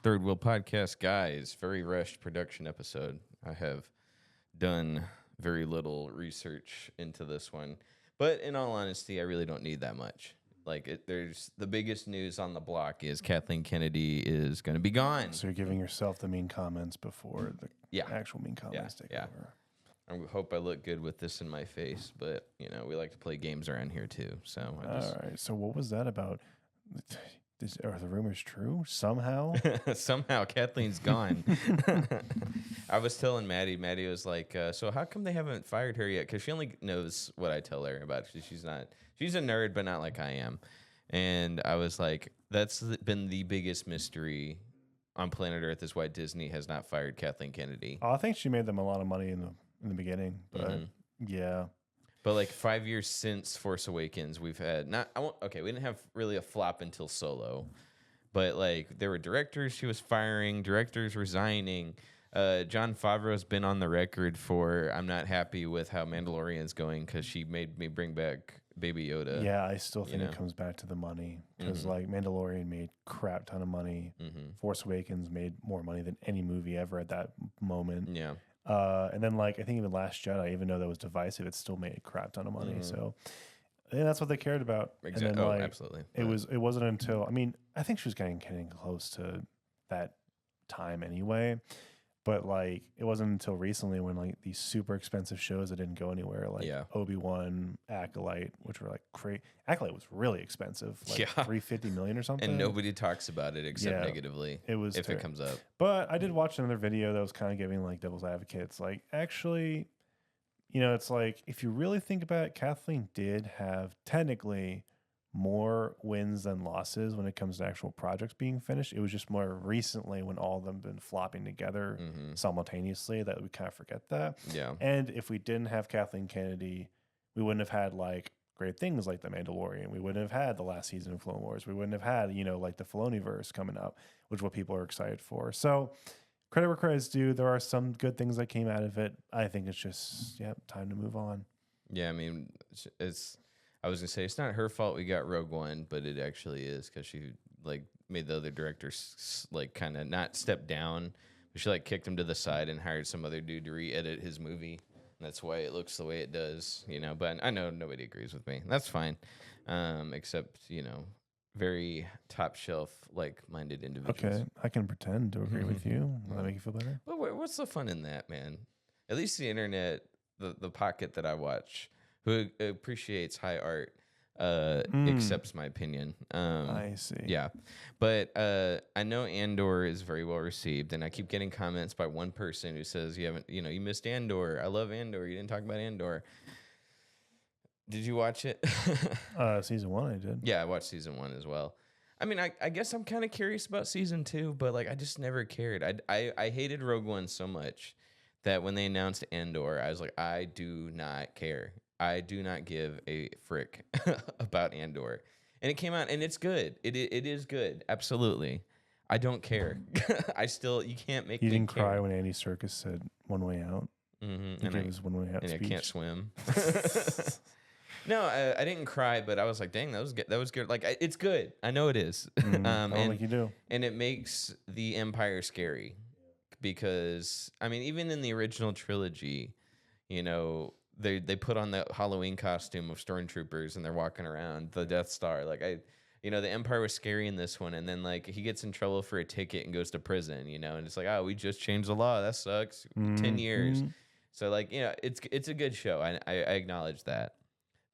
Third Wheel Podcast, guys. Very rushed production episode. I have done very little research into this one, but in all honesty, I really don't need that much. There's the biggest news on the block is Kathleen Kennedy is going to be gone. So you're giving yourself the mean comments before the actual mean comments take over. I hope I look good with this in my face, but we like to play games around here too. So all right. So what was that about? Are the rumors true? Somehow? Somehow Kathleen's gone. I was telling Maddie was like, so how come they haven't fired her yet? Because she only knows what I tell her about. She's a nerd, but not like I am. And I was like, that's been the biggest mystery on planet Earth is why Disney has not fired Kathleen Kennedy. I think she made them a lot of money in the beginning, but yeah. But like 5 years since Force Awakens, we've had we didn't have really a flop until Solo, but like there were directors she was firing, directors resigning. Jon Favreau's been on the record for I'm not happy with how Mandalorian's going because she made me bring back Baby Yoda. Yeah, I still think it comes back to the money because like Mandalorian made crap ton of money. Force Awakens made more money than any movie ever at that moment. Yeah. And then like I think even Last Jedi, even though that was divisive, it still made a crap ton of money. So I think that's what they cared about. Exactly. And then, like, absolutely. It wasn't until I think she was getting close to that time anyway. But like it wasn't until recently when like these super expensive shows that didn't go anywhere, like Obi-Wan, Acolyte, which were like crazy. Acolyte was really expensive, like $350 million or something. And nobody talks about it except negatively. It was if it comes up. But I did watch another video that was kind of giving like devil's advocates. Like actually, it's like if you really think about it, Kathleen did have technically more wins than losses when it comes to actual projects being finished. It was just more recently when all of them been flopping together simultaneously that we kind of forget that. Yeah. And if we didn't have Kathleen Kennedy, we wouldn't have had like great things like The Mandalorian. We wouldn't have had the last season of Clone Wars. We wouldn't have had, like the Filoniverse coming up, which is what people are excited for. So credit where credit's due. There are some good things that came out of it. I think it's just, time to move on. Yeah, I mean, I was gonna say it's not her fault we got Rogue One, but it actually is because she like made the other directors like kind of not step down, but she like kicked him to the side and hired some other dude to re-edit his movie. And that's why it looks the way it does, But I know nobody agrees with me. That's fine, except very top shelf like-minded individuals. Okay, I can pretend to agree with you. Will that make you feel better? But what's the fun in that, man? At least the internet, the pocket that I watch, who appreciates high art, accepts my opinion. I see. Yeah. But I know Andor is very well received, and I keep getting comments by one person who says, you missed Andor. I love Andor. You didn't talk about Andor. Did you watch it? Season 1 I did. Yeah, I watched season 1 as well. I mean, I guess I'm kind of curious about season 2, but like I just never cared. I hated Rogue One so much that when they announced Andor, I was like, I do not care. I do not give a frick about Andor. And it came out, and it's good. It is good. Absolutely. I don't care. You can't make me You didn't care. cry when Andy Serkis said "One Way Out." Mm-hmm. And his "One Way Out" and speech. I can't swim. No, I didn't cry, but I was like, dang, that was good. That was good. Like, it's good. I know it is. I don't think you do. And it makes the Empire scary because, I mean, even in the original trilogy, they put on the Halloween costume of stormtroopers and they're walking around the Death Star. Like the Empire was scary in this one, and then like he gets in trouble for a ticket and goes to prison. And it's like, oh, we just changed the law. That sucks. 10 years. So like it's a good show. I acknowledge that,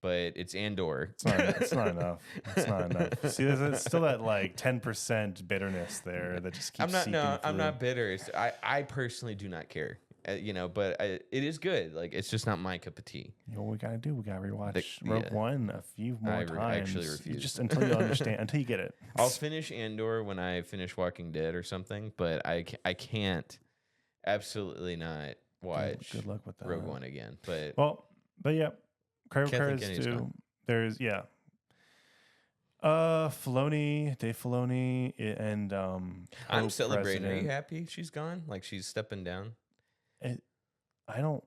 but it's Andor. It's not enough. It's not enough. See, there's still that like 10% bitterness there that just keeps. I'm not bitter. I personally do not care. But it is good. Like, it's just not my cup of tea. What we gotta do? We gotta rewatch Rogue One a few more times. I actually refuse. Just until you understand, until you get it. I'll finish Andor when I finish Walking Dead or something, but I can't absolutely not watch Good luck with that. Rogue One again. But yeah, credit too. There's Filoni, Dave Filoni, and I'm celebrating. Are you happy she's gone? Like, she's stepping down? I don't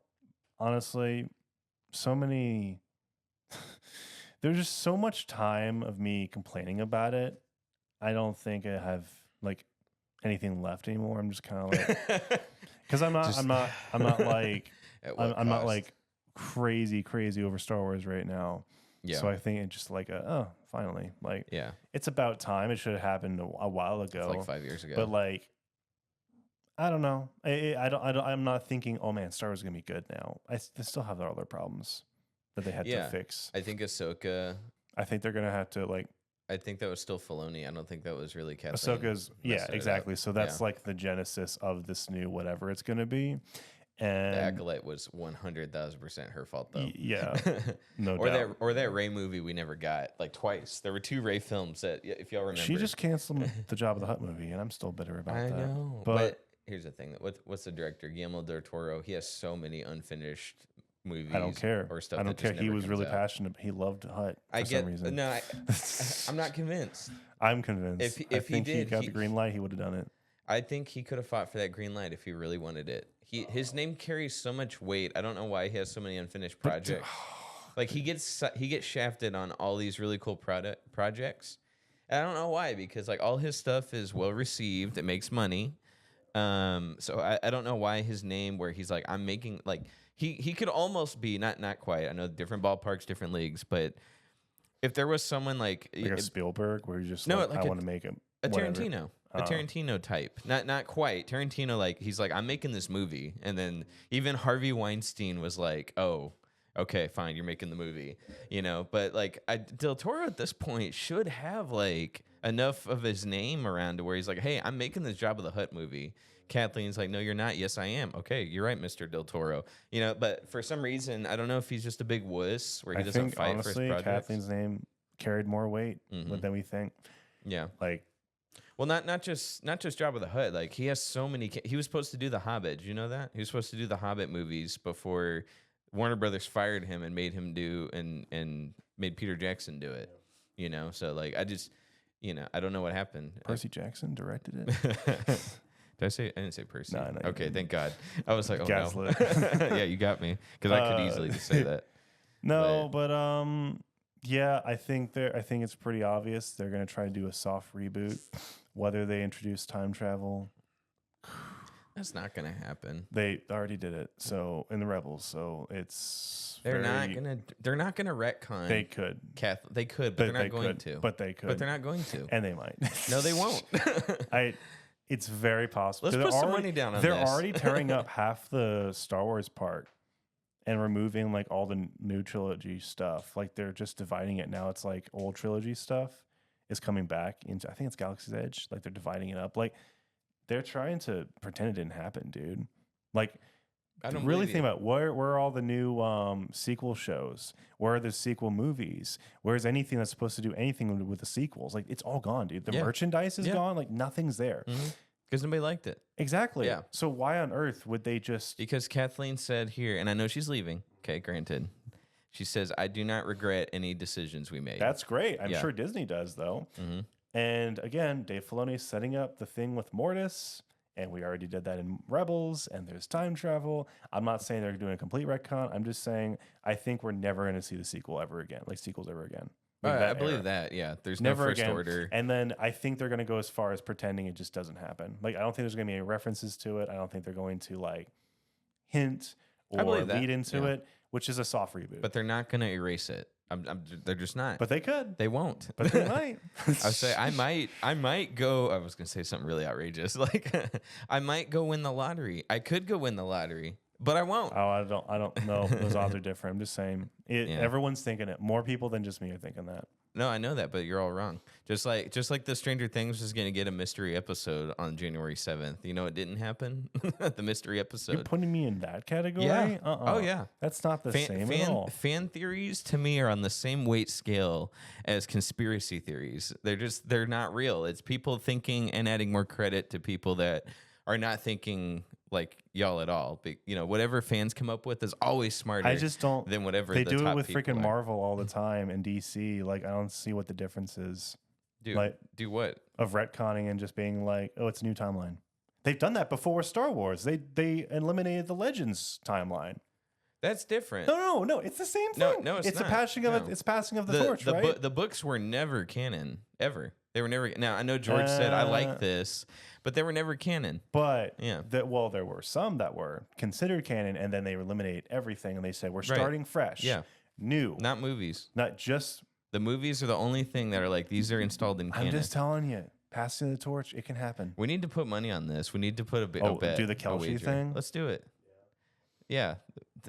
honestly. So many. There's just so much time of me complaining about it. I don't think I have anything left anymore. I'm just kind of like, because I'm Just- not like At what I'm not cost? like crazy over Star Wars right now. Yeah. So I think it's just like finally, like Yeah. it's about time. It should have happened a while ago. It's like 5 years ago. But like, I don't know. I don't. I'm not thinking. Oh man, Star Wars is gonna be good now. They still have all their problems that they had Yeah. to fix. I think Ahsoka. I think they're gonna have to like. I think that was still Filoni. I don't think that was really Kathleen. Ahsoka's messing it up. exactly. So that's Yeah. like the genesis of this new whatever it's gonna be. The And Acolyte was 100,000% her fault though. yeah, no or doubt. that Ray movie we never got, like twice. There were 2 Ray films that, if y'all remember. She just canceled the Job of the Hutt movie, and I'm still bitter about I that. know, But- but here's the thing: what's the director Guillermo del Toro? He has so many unfinished movies. I don't care. Or stuff. I don't that just care. He never was comes really out. passionate. He loved Hutt for I some get reason. no. I'm not convinced. I'm convinced. If I he think he did, got he- the green light, he would have done it. I think he could have fought for that green light if he really wanted it. His name carries so much weight. I don't know why he has so many unfinished projects. Like he gets shafted on all these really cool projects. And I don't know why, because like all his stuff is well received. It makes money. So I don't know why his name, where he's like, I'm making like he could almost be not quite. I know different ballparks, different leagues, but if there was someone like Like a Spielberg, where you just No, like, like I a- want to make it. a whatever. Tarantino, Oh. a Tarantino type, not quite Tarantino. Like he's like, I'm making this movie, and then even Harvey Weinstein was like, oh, okay, fine, you're making the movie, But like Del Toro at this point should have like enough of his name around to where he's like, hey, I'm making this Jabba the Hutt movie. Kathleen's like, no, you're not. Yes, I am. Okay, you're right, Mr. Del Toro. But for some reason, I don't know if he's just a big wuss where he I doesn't think fight honestly, for his projects. Kathleen's name carried more weight Mhm. than we think. Yeah. Like, Well, not just Jabba the Hutt. Like he has so many. He was supposed to do the Hobbit. Did you know that he was supposed to do the Hobbit movies before Warner Brothers fired him and made him do and made Peter Jackson do it. So like I just I don't know what happened. Percy Jackson directed it. Did I say? I didn't say Percy. No, you Okay, didn't. thank God. I was like, oh Gaslit. no. Yeah, you got me because I could easily just say that. No, but yeah, I think it's pretty obvious they're gonna try to do a soft reboot. Whether they introduce time travel, That's not gonna happen. they already did it. So in the Rebels, so it's They're not very- gonna. They're not gonna retcon. They could, They could, but they're not they going could, to. But they could, But they're not going to. and they might. No, they won't. It's very possible. Let's They're put some already- money down on They're this. already tearing up half the Star Wars part and removing like all the new trilogy stuff. Like they're just dividing it now. It's like old trilogy stuff is coming back into. I think it's Galaxy's Edge. Like they're dividing it up. Like they're trying to pretend it didn't happen, dude. Like I don't really believe think you. about where are all the new sequel shows? Where are the sequel movies? Where's anything that's supposed to do anything with the sequels? Like it's all gone, dude. The Yeah. merchandise is Yeah. gone. Like nothing's there. Because nobody liked it. Exactly. Yeah. So why on earth would they just? Because Kathleen said here, and I know she's leaving. Okay, granted. She says, I do not regret any decisions we made. That's great. I'm Yeah. sure Disney does though. Mhm. And again, Dave Filoni is setting up the thing with Mortis, and we already did that in Rebels. And there's time travel. I'm not saying they're doing a complete retcon. I'm just saying I think we're never going to see the sequel ever again, like sequels ever again. With I that believe era. that. Yeah. There's Never no first again. order. And then I think they're going to go as far as pretending it just doesn't happen. Like I don't think there's going to be any references to it. I don't think they're going to like hint I or believe that, lead into yeah. it, which is a soft reboot. But they're not going to erase it. They're just not. But they could. they won't. But they might. I would say I might go. I was gonna say something really outrageous. Like I might go win the lottery. I could go win the lottery, but I won't. Oh, I don't know. Those odds are different. I'm just saying. Yeah. Everyone's thinking it. More people than just me are thinking that. No, I know that, but you're all wrong. Just like the Stranger Things was gonna get a mystery episode on January 7th. You know it didn't happen. The mystery You're episode. putting me in that category? Yeah. Uh-uh. Oh yeah. That's not the same at all. Fan theories to me are on the same weight scale as conspiracy theories. They're not real. It's people thinking and adding more credit to people that are not thinking like y'all at all. But, whatever fans come up with is always smarter I just don't. than whatever They the do it top with people freaking are. Marvel all the time and DC. Like, I don't see what the difference is Dude, like- do what? of retconning and just being like, oh, it's a new timeline. They've done that before with Star Wars. They eliminated the Legends timeline. That's different. No, it's the same No, thing. no, it's a not. passing of No. it's passing of the torch, right? The books were never canon ever. They were never. Now I know George said I like this, but they were never canon. But Yeah. well, there were some that were considered canon, and then they eliminated everything, and they said we're starting fresh, Yeah. new, Not movies. not just. The movies are the only thing that are like these are installed in canon. I'm just telling you, passing the torch, it can happen. We need to put money on this. We need to put a Oh, bet. do the a Kelsey wager. thing? Let's do it. Yeah.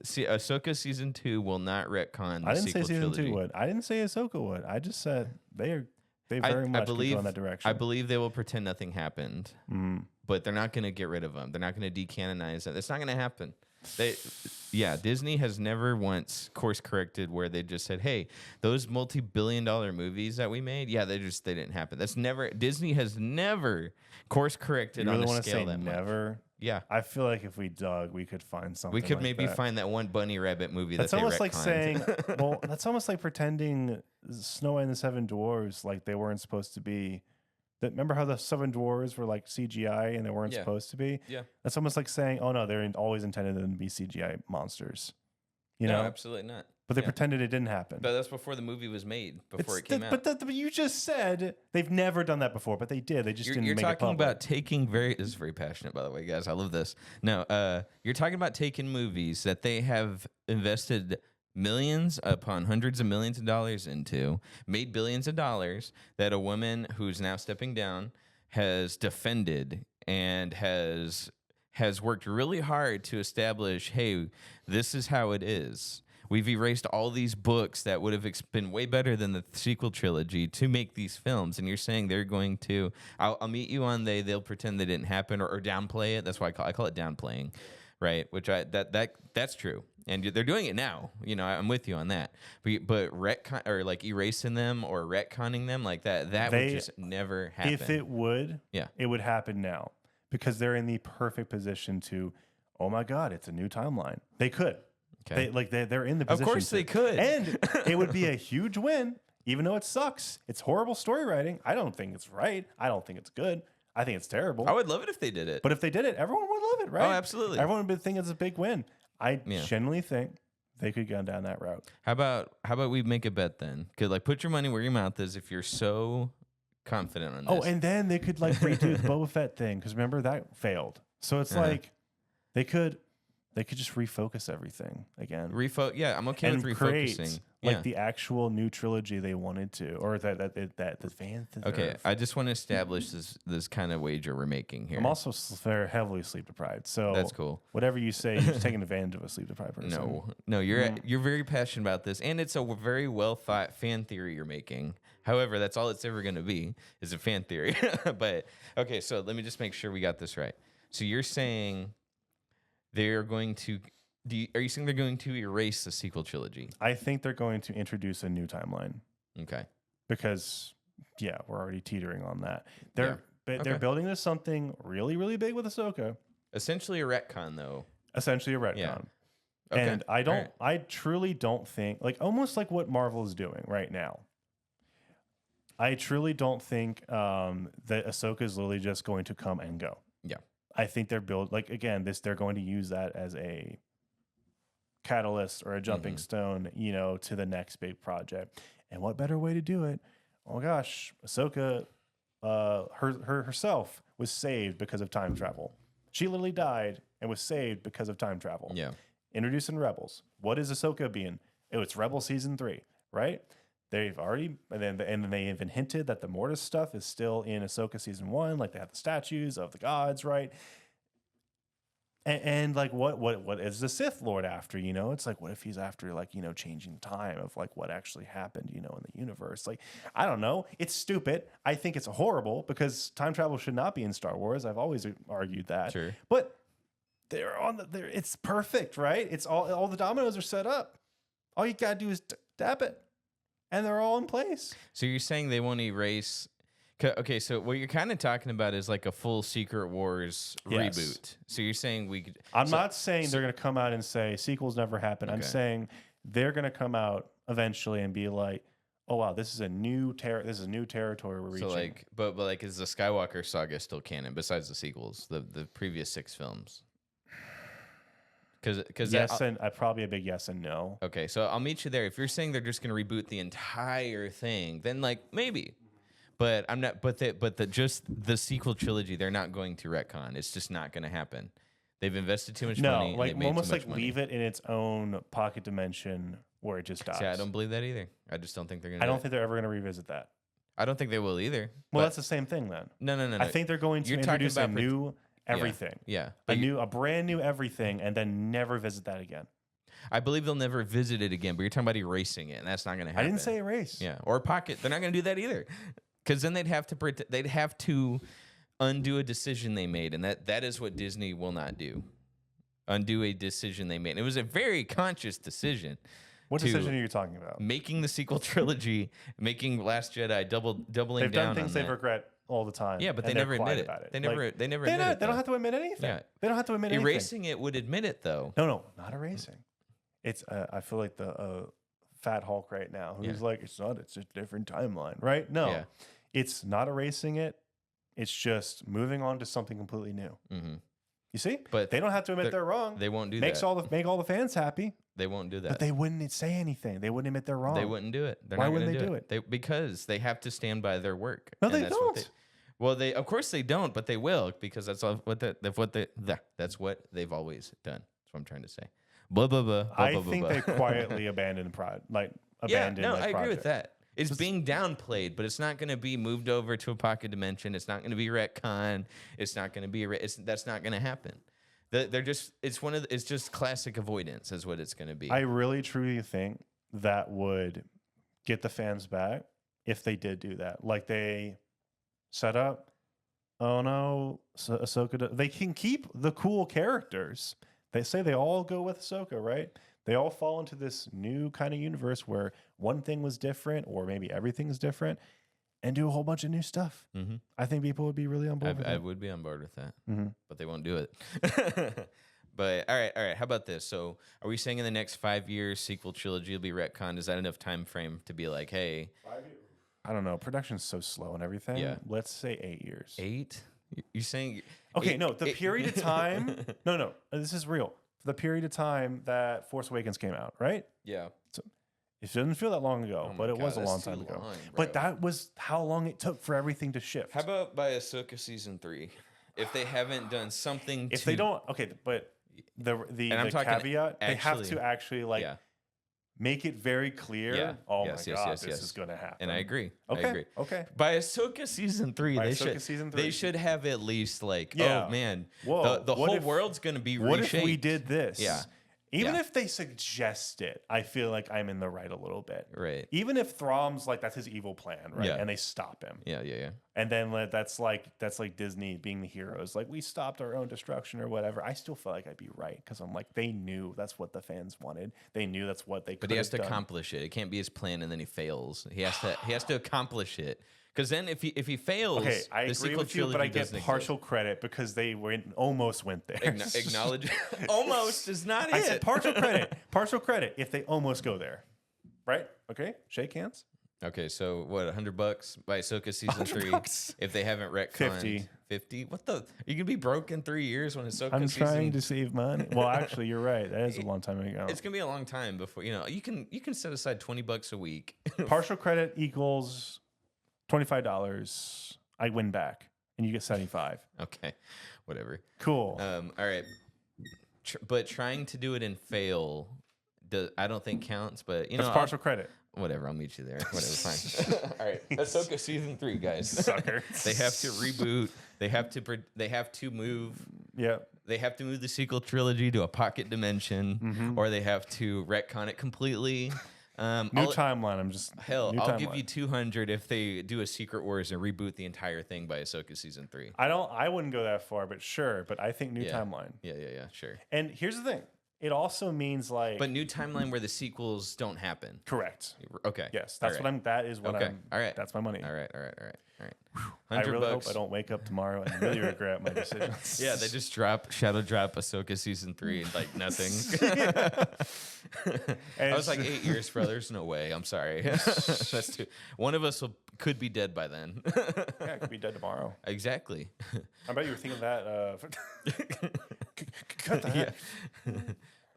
See, Ahsoka season 2 will not retcon the I didn't say sequel season trilogy. 2 would. I didn't say Ahsoka would. I just said they very much could go in that direction. I believe they will pretend nothing happened, Mm. but they're not going to get rid of them. They're not going to decanonize it. It's not going to happen. Disney has never once course corrected where they just said, "Hey, those multi-billion-dollar movies that we made, they didn't happen." That's never. Disney has never course corrected You really on a want to scale say that much. never? Yeah. I feel like if we dug, we could find something. We could like maybe that. find that one bunny rabbit movie That's that they almost like retconned. saying, well, that's almost like pretending Snow White and the Seven Dwarves like they weren't supposed to be. Remember how the Seven Dwarves were like CGI and they weren't Yeah. supposed to be? Yeah. That's almost like saying, oh no, they're always intended to be CGI monsters. You No, know, absolutely not. but they yeah. pretended it didn't happen. But that's before the movie was made, before it came out. But you just said they've never done that before, but they did. They just didn't You're make it talking public. about taking this is very passionate, by the way, guys. I love this. No, you're talking about taking movies that they have invested millions upon hundreds of millions of dollars into, made billions of dollars, that a woman who's now stepping down has defended and has worked really hard to establish, hey, this is how it is. We've erased all these books that would have been way better than the sequel trilogy to make these films. And you're saying they're going to, I'll meet you on they'll pretend they didn't happen or downplay it. That's why I call it downplaying, right? Which that's true. And they're doing it now. You know, I'm with you on that. But retcon or like erasing them or retconning them like that would just never happen. If it would, it would happen now because they're in the perfect position to, oh my God, it's a new timeline. They could. Okay. They're in the position. Of course they could. And it would be a huge win, even though it sucks. It's horrible story writing. I don't think it's right. I don't think it's good. I think it's terrible. I would love it if they did it. But if they did it, everyone would love it, right? Oh, absolutely. Everyone would think it's a big win. I genuinely think they could go down that route. How about we make a bet then? Because like put your money where your mouth is if you're so confident on this. Oh, and then they could like redo the Boba Fett thing because remember that failed. So it's like they could just refocus everything again. Yeah, I'm okay and with create refocusing. like the actual new trilogy they wanted to, or that the fans deserve. Okay, I just want to establish this kind of wager we're making here. I'm also very heavily sleep deprived, so That's cool. Whatever you say, you're just taking advantage of a sleep deprived person. No, you're very passionate about this, and it's a very well thought fan theory you're making. However, that's all it's ever going to be is a fan theory. But okay, so let me just make sure we got this right. So you're saying they're going to. Are you saying they're going to erase the sequel trilogy? I think they're going to introduce a new timeline. Okay. Because we're already teetering on that. They're Okay. building to something really, really big with Ahsoka. Essentially a retcon, though. Essentially a retcon. Yeah. Okay. And I truly don't think, like almost like what Marvel is doing right now. I truly don't think that Ahsoka is literally just going to come and go. Yeah. I think they're they're going to use that as a catalyst or a jumping stone, to the next big project. And what better way to do it? Oh gosh, Ahsoka, herself was saved because of time travel. She literally died and was saved because of time travel. Yeah. Introducing Rebels. What is Ahsoka being? Oh, it's Rebel season 3, right? They've already, and then they even hinted that the Mortis stuff is still in Ahsoka season 1. Like they have the statues of the gods, right? And like what is the Sith Lord after? It's like what if he's after like changing time of like what actually happened in the universe? Like I don't know. It's stupid. I think it's horrible because time travel should not be in Star Wars. I've always argued that. Sure. But they're it's perfect, right? It's all the dominoes are set up. All you gotta do is tap it, and they're all in place. So you're saying they won't erase? Okay, so what you're kind of talking about is like a full Secret Wars reboot. So you're saying we could. I'm not saying they're going to come out and say sequels never happen. I'm saying they're going to come out eventually and be like, "Oh wow, this is a new territory we're reaching." So like, but like, is the Skywalker saga still canon besides the sequels, the previous 6 films? Because yes, and probably a big yes and no. Okay, so I'll meet you there. If you're saying they're just going to reboot the entire thing, then like maybe. But I'm not. But just the sequel trilogy, they're not going to retcon. It's just not going to happen. They've invested too much money. No, like and they've made almost too much like money. leave it in its own pocket dimension where it just dies. See, I don't believe that either. I just don't think they're going I to. don't think they're ever going to revisit that. I don't think they will either. Well, but that's the same thing then. no. I think they're going to You're talking introduce a about new everything, Yeah, a brand new everything, and then never visit that again. I believe they'll never visit it again. But you're talking about erasing it, and that's not going to happen. I didn't say erase. Yeah, or pocket. They're not going to do that either, because then they'd have to undo a decision they made, and that is what Disney will not do. Undo a decision they made. And it was a very conscious decision. What to decision are you talking about? Making the sequel trilogy, making Last Jedi doubling They've down done things on they that. regret all the time. Yeah, but they and they're never quiet admit it. about it. They never Like, admit they it. don't though. have to admit anything. Yeah. They don't have to admit anything. Erasing it would admit it though. No, not erasing. It's I feel like the fat Hulk right now who's Yeah. like, it's not. It's a different timeline, right? No, Yeah. it's not erasing it. It's just moving on to something completely new. Hmm. You see, But they don't have to admit they're wrong. They won't do Make that. all the fans happy, They won't do that. but they wouldn't say anything. They wouldn't admit they're wrong. They wouldn't do it. They're Why not wouldn't gonna they do it? Because they have to stand by their work. No, and they that's what don't. Well, of course they don't, but they will because that's that's what they've always done. That's what I'm trying to say. Blah blah blah. blah I blah, think blah, they blah. quietly abandoned abandoned. Yeah, no, like, I agree with project. that. It's being downplayed, but it's not going to be moved over to a pocket dimension. It's not going to be retcon. It's not going to be. That's not going to happen. They're just. It's just classic avoidance, is what it's going to be. I really truly think that would get the fans back if they did do that. Like they set up. Oh no, Ahsoka. They can keep the cool characters. They say they all go with Ahsoka, right? They all fall into this new kind of universe where one thing was different, or maybe everything's different, and do a whole bunch of new stuff. Mhm. I think people would be really on board with I it. would be on board with that, Mhm. but they won't do it. But all right. How about this? So, are we saying in the next 5 years, sequel trilogy will be retconned? Is that enough time frame to be like, hey, I don't know. Production's so slow and everything. Yeah. Let's say 8 years. 8? You're saying? Okay, eight- no, the eight- period of time. No, this is real. The period of time that Force Awakens came out, right? Yeah. It didn't feel that long ago, Oh my but it was God, a long that's time too ago. long, But bro. that was how long it took for everything to shift. How about by Ahsoka season 3? If they haven't done something, if to, they don't, okay, but the And I'm talking caveat, they have actually- to actually like yeah, make it very clear. Yeah. Oh Yes, my yes, God, yes, this yes. is going to happen. and I agree. Okay, I agree. okay. By Ahsoka season 3, By they Ahsoka should season they 3. should have at least like, Yeah. oh man, Whoa, the what whole if- world's gonna be What reshaped. if we did this? Yeah. Even Yeah. if they suggest it, I feel like I'm in the right a little bit. Right. Even if Throm's like that's his evil plan, right? Yeah. And they stop him, Yeah. and then that's like Disney being the heroes. Like we stopped our own destruction or whatever. I still feel like I'd be right because I'm like they knew that's what the fans wanted. They knew that's what they. But he has to done. accomplish it. It can't be his plan and then he fails. He has to accomplish it. Because then if he fails, Okay, I the agree sequel with you, but I trilogy get doesn't partial credit because they almost went there. acknowledge. Almost is not I it. said partial credit. Partial credit if they almost go there, right? Okay, shake hands. Okay, so what? $100 by Ahsoka season 3. $100. If they haven't retconned 50. 50. What the? You gonna be broke in 3 years when Ahsoka I'm season. trying to save money. Well, actually, you're right. That is a long time ago. It's gonna be a long time before you can set aside $20 a week. Partial credit equals $25. I win back, and you get 75. Okay, whatever. Cool. All right, but trying to do it and fail, I don't think counts. But That's partial credit. whatever. I'll meet you there. Whatever, fine. All right, Ahsoka season 3, guys. Sucker. They have to reboot. They have to move. Yeah. They have to move the sequel trilogy to a pocket dimension, Mm-hmm. or they have to retcon it completely. New I'll- timeline. I'm just Hell, new I'll give timeline. you 200 if they do a Secret Wars and reboot the entire thing by Ahsoka season 3. I wouldn't go that far, but sure. But I think new Yeah. timeline. Yeah, sure. And here's the thing. It also means like But new timeline where the sequels don't happen. correct. Okay. Yes, that's what I'm. That is what Okay. I'm. All right. That's my money. All right. I really hope $100. I don't wake up tomorrow and really regret my decisions. Yeah, they just shadow drop Ahsoka season 3 and like nothing. I was like 8 years, bro. There's no way. I'm sorry. That's too. One of us could be dead by then. Yeah, I could be dead tomorrow. Exactly. I bet you were thinking that. Cut the heck.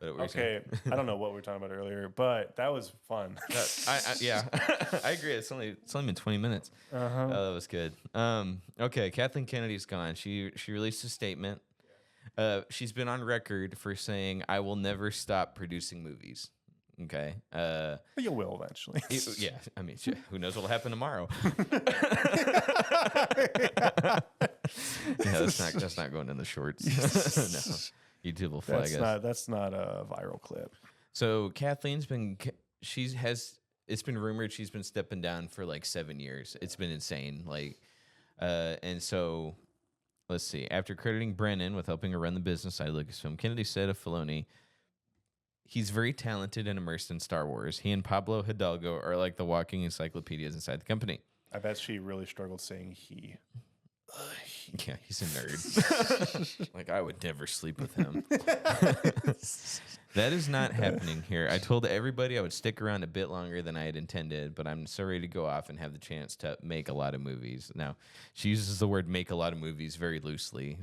Yeah. What were you saying? Okay, I don't know what we were talking about earlier, but that was fun. Yeah, I agree. It's only been 20 minutes. Uh-huh. Oh, that was good. Okay, Kathleen Kennedy's gone. She released a statement. She's been on record for saying, "I will never stop producing movies." Okay. But you will eventually. Yeah. I mean, shit, who knows what'll happen tomorrow? Yeah, that's not going in the shorts. No, YouTube will flag us. That's not a viral clip. So Kathleen's been it's been rumored she's been stepping down for like 7 years. It's been insane. Like, and so let's see. After crediting Brennan with helping her run the business side of Lucasfilm, Kennedy said of Filoni, "He's very talented and immersed in Star Wars. He and Pablo Hidalgo are like the walking encyclopedias inside the company." I bet she really struggled saying he. Yeah, he's a nerd. Like, I would never sleep with him. That is not happening here. I told everybody I would stick around a bit longer than I had intended, but I'm so ready to go off and have the chance to make a lot of movies. Now, she uses the word "make a lot of movies" very loosely.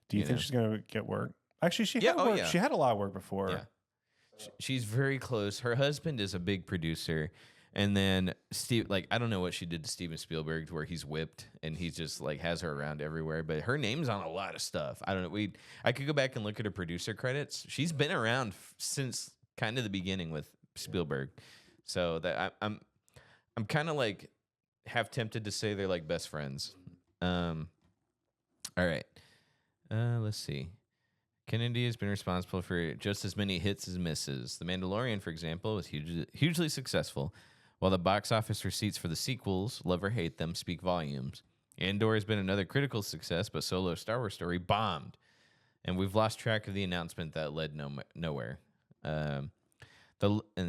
Do you think she's gonna get work? Actually, she Yeah, had work. yeah. She had a lot of work before. Yeah. She's very close. Her husband is a big producer. And then Steve, like, I don't know what she did to Steven Spielberg to where he's whipped and he's just like has her around everywhere. But her name's on a lot of stuff. I don't know. I could go back and look at her producer credits. She's been around since kind of the beginning with Spielberg. So that I'm kind of like half tempted to say they're like best friends. All right. Let's see. Kennedy has been responsible for just as many hits as misses. The Mandalorian, for example, was hugely successful, while the box office receipts for the sequels, love or hate them, speak volumes. Andor has been another critical success, but Solo Star Wars Story bombed, and we've lost track of the announcement that led nowhere. And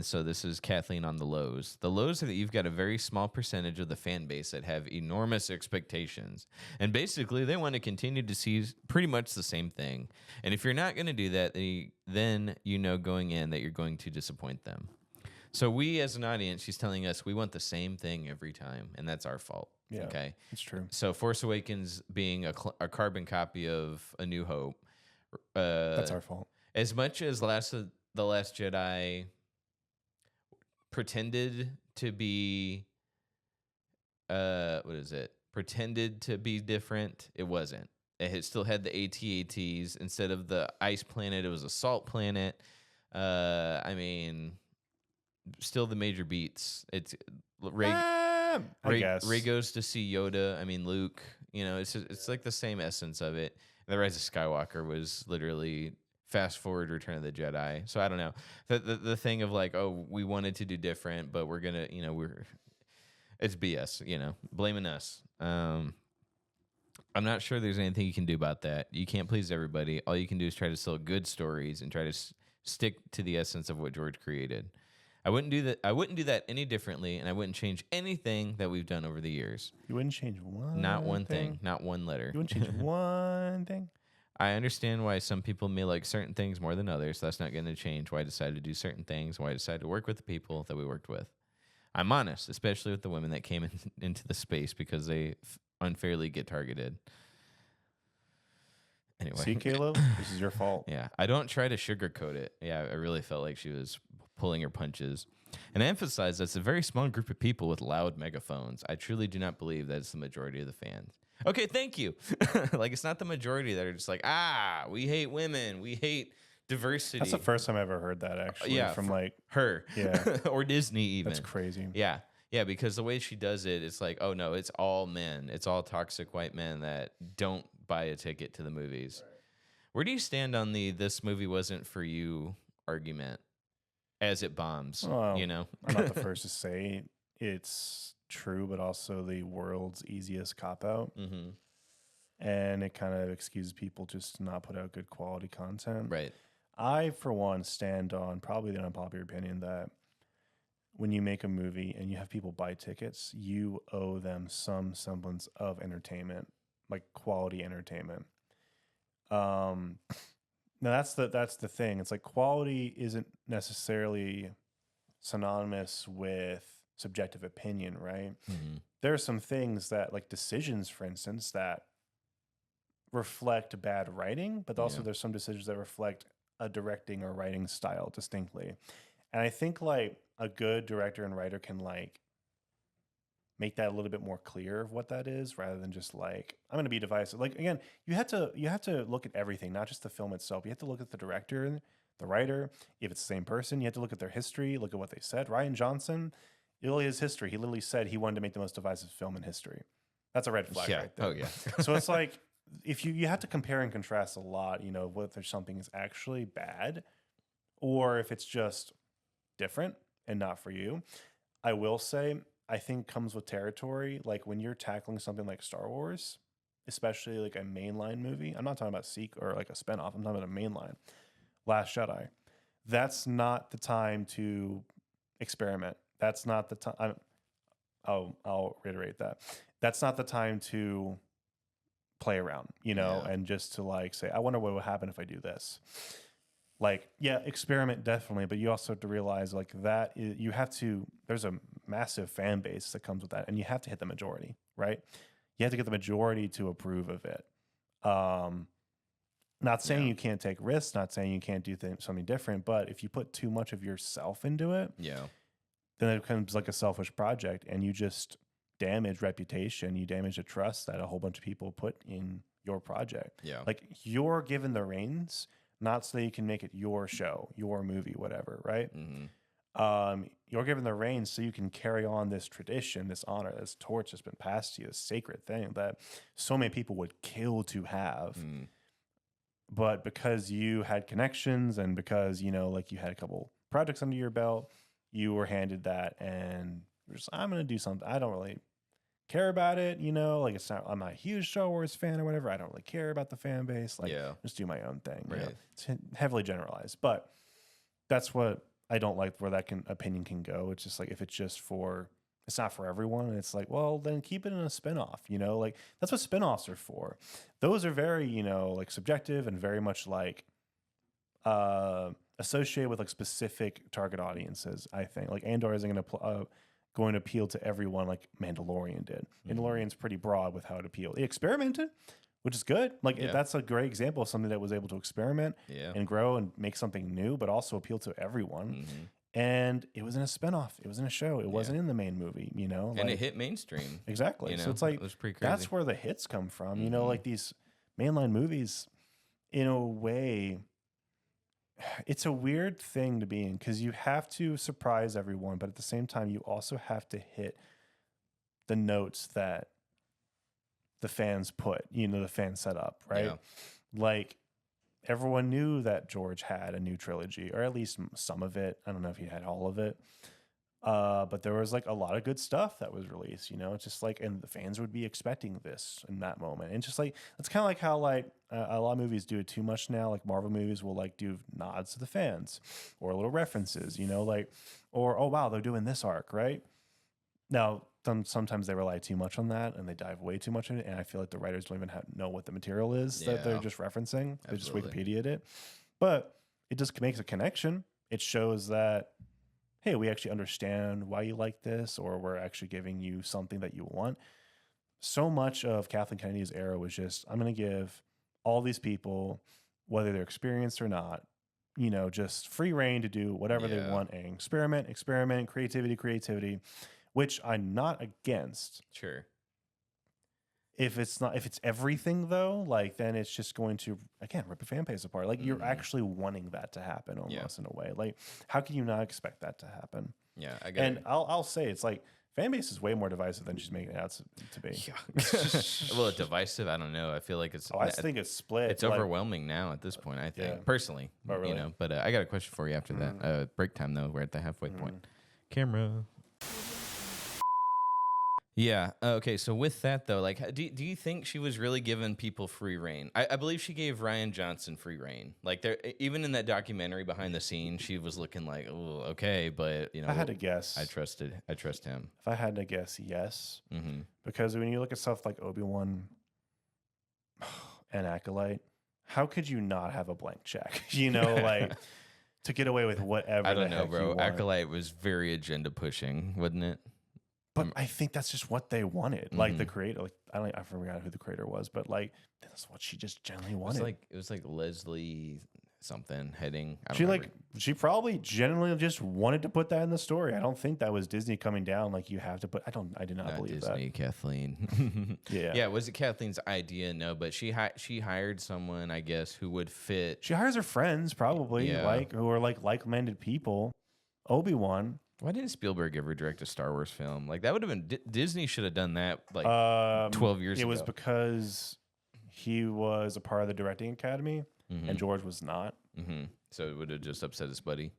so this is Kathleen on the lows. The lows are that you've got a very small percentage of the fan base that have enormous expectations. And basically, they want to continue to see pretty much the same thing. And if you're not going to do that, then you know going in that you're going to disappoint them. So we, as an audience, she's telling us we want the same thing every time, and that's our fault. Yeah, okay, it's true. So Force Awakens being a carbon copy of A New Hope. That's our fault. As much as The Last Jedi pretended to be pretended to be different, it wasn't. It still had the AT-ATs. Instead of the ice planet, it was a salt planet. I mean, still the major beats. It's Ray goes to see Yoda. I mean, Luke, it's like the same essence of it. The Rise of Skywalker was literally fast forward Return of the Jedi. So I don't know. The thing of like, oh, we wanted to do different, but we're gonna, it's BS, blaming us. I'm not sure there's anything you can do about that. You can't please everybody. All you can do is try to sell good stories and try to stick to the essence of what George created. I wouldn't do that. I wouldn't do that any differently, and I wouldn't change anything that we've done over the years. You wouldn't change one. Not one thing. Not one letter. You wouldn't change one thing. I understand why some people may like certain things more than others. That's not going to change why I decided to do certain things, why I decided to work with the people that we worked with. I'm honest, especially with the women that came into the space because they unfairly get targeted. Anyway. See, Caleb, this is your fault. Yeah, I don't try to sugarcoat it. Yeah, I really felt like she was pulling her punches. And I emphasize that's a very small group of people with loud megaphones. I truly do not believe that it's the majority of the fans. Okay, thank you. Like, it's not the majority that are just like, we hate women. We hate diversity. That's the first time I ever heard that, actually. Yeah, from like her. Yeah. Or Disney even. That's crazy. Yeah. Yeah, because the way she does it, it's like, oh, no, it's all men. It's all toxic white men that don't buy a ticket to the movies. Right. Where do you stand on the "this movie wasn't for you" argument as it bombs? Well, I'm not the first to say it's true, but also the world's easiest cop-out. Mm-hmm. And it kind of excuses people just to not put out good quality content. Right. I, for one, stand on probably the unpopular opinion that when you make a movie and you have people buy tickets, you owe them some semblance of entertainment, like quality entertainment. Now that's the thing. It's like quality isn't necessarily synonymous with subjective opinion, right? Mm-hmm. There are some things that, like decisions, for instance, that reflect bad writing, but also there's some decisions that reflect a directing or writing style distinctly. And I think like a good director and writer can like make that a little bit more clear of what that is rather than just like I'm going to be divisive. Like again, you have to look at everything, not just the film itself. You have to look at the director, the writer. If it's the same person, you have to look at their history, look at what they said. Rian Johnson, his history. He literally said he wanted to make the most divisive film in history. That's a red flag right there. Oh yeah. So it's like if you have to compare and contrast a lot, you know, whether something is actually bad or if it's just different and not for you. I will say I think comes with territory. Like when you're tackling something like Star Wars, especially like a mainline movie. I'm not talking about or like a spinoff. I'm talking about a mainline. Last Jedi. That's not the time to experiment. That's not the time. I'll reiterate that. That's not the time to play around, you know, and just to like say, I wonder what would happen if I do this. Like, yeah, experiment definitely, but you also have to realize like you have to, there's a massive fan base that comes with that, and you have to hit the majority, right? You have to get the majority to approve of it. Not saying you can't take risks, not saying you can't do something different, but if you put too much of yourself into it, then it becomes like a selfish project, and you just damage reputation, you damage the trust that a whole bunch of people put in your project. Like you're given the reins, not so you can make it your show, your movie, whatever, right? You're given the reins so you can carry on this tradition, this honor, this torch that's been passed to you, this sacred thing that so many people would kill to have. But because you had connections and because, you know, like you had a couple projects under your belt, you were handed that and just, I'm going to do something. I don't really care about it, you know, like I'm not a huge Star Wars fan or whatever. I don't really care about the fan base. Like just do my own thing. Right. You know? It's heavily generalized, but that's what I don't like where that opinion can go. It's just like, if it's just it's not for everyone. And it's like, well, then keep it in a spinoff, you know, like that's what spinoffs are for. Those are very, you know, like subjective and very much like, associated with like specific target audiences. I think like Andor isn't going to appeal to everyone like Mandalorian did. Mandalorian's pretty broad with how it appealed. It experimented, which is good. Like that's a great example of something that was able to experiment and grow and make something new, but also appeal to everyone. And it was in a spinoff. It was in a show. It wasn't in the main movie, you know? And it hit mainstream. Exactly. You know? So it's like, it was pretty crazy. that's where the hits come from. You know, like these mainline movies, in a way, it's a weird thing to be in because you have to surprise everyone, but at the same time, you also have to hit the notes that the fans put, you know, the fans set up, right? Like everyone knew that George had a new trilogy, or at least some of it. I don't know if he had all of it. But there was like a lot of good stuff that was released, you know, it's just like, and the fans would be expecting this in that moment. And just like, it's kind of like how like a lot of movies do it too much now. Like Marvel movies will like do nods to the fans or little references, you know, like, or, oh, wow, they're doing this arc, right? Now, sometimes they rely too much on that and they dive way too much in it. And I feel like the writers don't even know what the material is that they're just referencing. They just Wikipedia'd it. But it just makes a connection. It shows that, hey, we actually understand why you like this, or we're actually giving you something that you want. So much of Kathleen Kennedy's era was just, I'm going to give all these people, whether they're experienced or not, you know, just free reign to do whatever they want and experiment, creativity, which I'm not against. Sure. If it's everything though, like then it's just going to, again, rip a fan base apart. Like you're actually wanting that to happen almost in a way. Like how can you not expect that to happen? Yeah, I get it. And I'll say it's like fan base is way more divisive than she's making it out to be. Well, divisive, I don't know. I feel like it's. I think it's split. It's overwhelming now at this point. I think personally, really? you know. But I got a question for you after that. Break time though. We're at the halfway point. Camera. Yeah. Okay. So with that though, like, do you think she was really giving people free reign? I believe she gave Rian Johnson free reign. Like there, even in that documentary behind the scenes, she was looking like, oh, okay, but you know, I had to guess. I trust him. If I had to guess, yes, because when you look at stuff like Obi-Wan and Acolyte, how could you not have a blank check? You know, like to get away with whatever. I don't know, bro. Acolyte was very agenda pushing, wasn't it? But I think that's just what they wanted. Like the creator, like I forgot who the creator was, but like that's what she just generally wanted. It was like Leslie something heading. I don't She remember. she probably genuinely just wanted to put that in the story. I don't think that was Disney coming down like you have to put. I did not Not believe Disney, Kathleen. Yeah. yeah. Was it Kathleen's idea? No, but she hired someone, I guess, who would fit. that. She hires her friends probably Yeah. who are like-minded people. Obi-Wan. Why didn't Spielberg ever direct a Star Wars film? Like that would have been Disney should have done that like 12 years It ago. was because he was a part of the directing academy and George was not. So it would have just upset his buddy.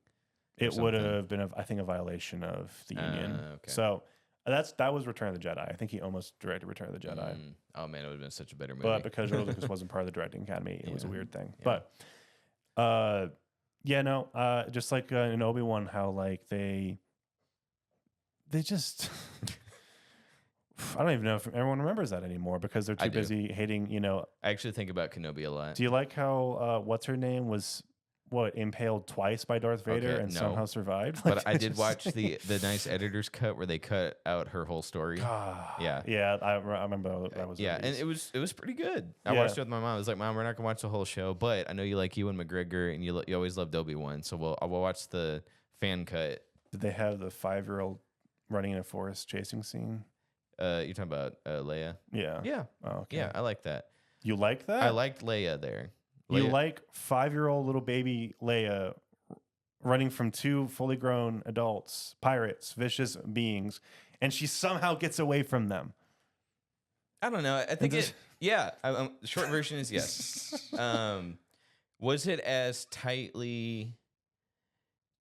It something. would have been, I think, a violation of the union. Okay. So that was Return of the Jedi. I think he almost directed Return of the Jedi, Oh man, it would have been such a better movie. but because George Lucas wasn't part of the directing academy, it was a weird thing. Yeah. But just like in Obi-Wan, how like they just. I don't even know if everyone remembers that anymore because they're I too do. busy hating. I actually think about Kenobi a lot. Do you like how what's her name was impaled twice by Darth Vader Okay, and no. somehow survived? But Like, I it's did just watch like- the nice editor's cut where they cut out her whole story. Yeah. yeah. I remember that was Yeah, and released. it was pretty good. I Yeah. watched it with my mom. I was like, "Mom, we're not gonna watch the whole show, but I know you like Ewan McGregor and you always loved Obi-Wan, so we'll watch the fan cut." Did they have the 5-year-old running in a forest chasing scene? You're talking about Leia? Yeah. Yeah, Oh, okay. yeah, I like that. You like that? I liked Leia there. You Leia- like 5-year-old little baby Leia running from 2 fully grown adults, pirates, vicious beings, and she somehow gets away from them. I don't know. I think this- Yeah. The short version is yes. Was it as tightly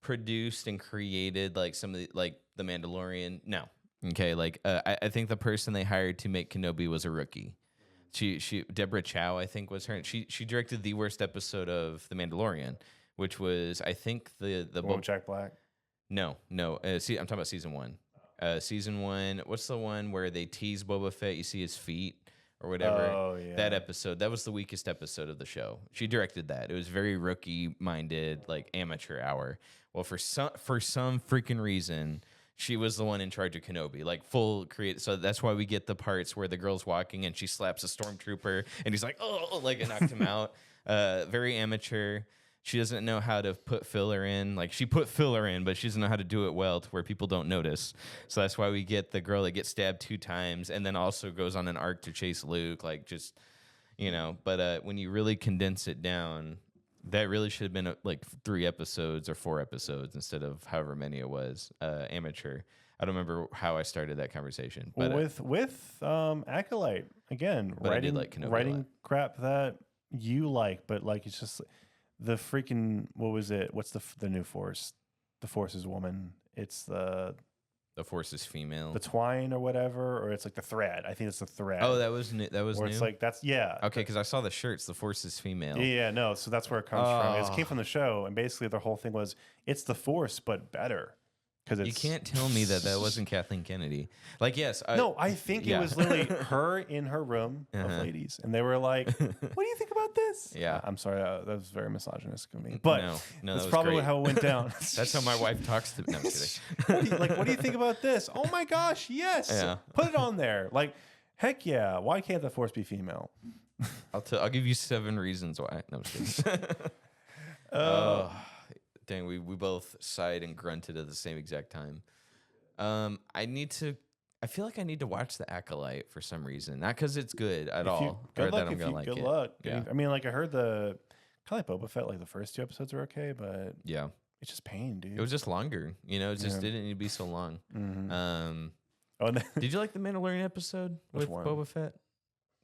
produced and created like some of the Mandalorian? No. Okay. Like I think the person they hired to make Kenobi was a rookie. She Deborah Chow, I think was her. She directed the worst episode of The Mandalorian, which was I think the One with Jack Black. No. See, I'm talking about season 1. Season 1. What's the one where they tease Boba Fett? You see his feet or whatever. Oh, yeah. That episode. That was the weakest episode of the show. She directed that. It was very rookie-minded, like amateur hour. Well, for some freaking reason, she was the one in charge of Kenobi, like full create. So that's why we get the parts where the girl's walking and she slaps a stormtrooper and he's like, oh, like it knocked him out. Very amateur. She doesn't know how to put filler in. Like she put filler in, but she doesn't know how to do it well to where people don't notice. So that's why we get the girl that gets stabbed 2 times and then also goes on an arc to chase Luke. Like just, but when you really condense it down, that really should have been like 3 episodes or 4 episodes instead of however many it was. Amateur. I don't remember how I started that conversation. But with Acolyte again, But I did like Kenobi a writing lot. crap that you like, but like it's just the freaking what was it? What's the new Force? The Force is woman. It's the Force is female. twine or whatever, or it's like the thread. I think it's the thread. Oh, that was new. That was where new. it's like that's Okay, because I saw the shirts. The Force is female. Yeah, no. So that's where it comes from. It Oh. came from the show, and basically the whole thing was it's the Force, but better because it's. You can't tell me that wasn't Kathleen Kennedy. Like, yes. No, I think yeah. it was literally her in her room of Uh-huh. ladies, and they were like, "What do you think about this?" Yeah. I'm sorry, that was very misogynistic of me, but no, that's that was probably great. how it went down. That's how my wife talks to me. No, I'm kidding. what do you think about this? Oh my gosh, yes, Yeah. put it on there. Like, heck yeah, why can't the Force be female? I'll give you 7 reasons why. No, I'm just kidding. Oh, dang, we both sighed and grunted at the same exact time. I feel like I need to watch The Acolyte for some reason. Not because it's good at all, or that I'm gonna like good it. luck. Yeah. I mean, like I heard the kind of like Boba Fett, like the first 2 episodes are okay, but Yeah, it's just pain, dude. it was just longer. It just Yeah. didn't need to be so long. Mhm. Oh, and then- Did you like the Mandalorian episode Which with one? Boba Fett?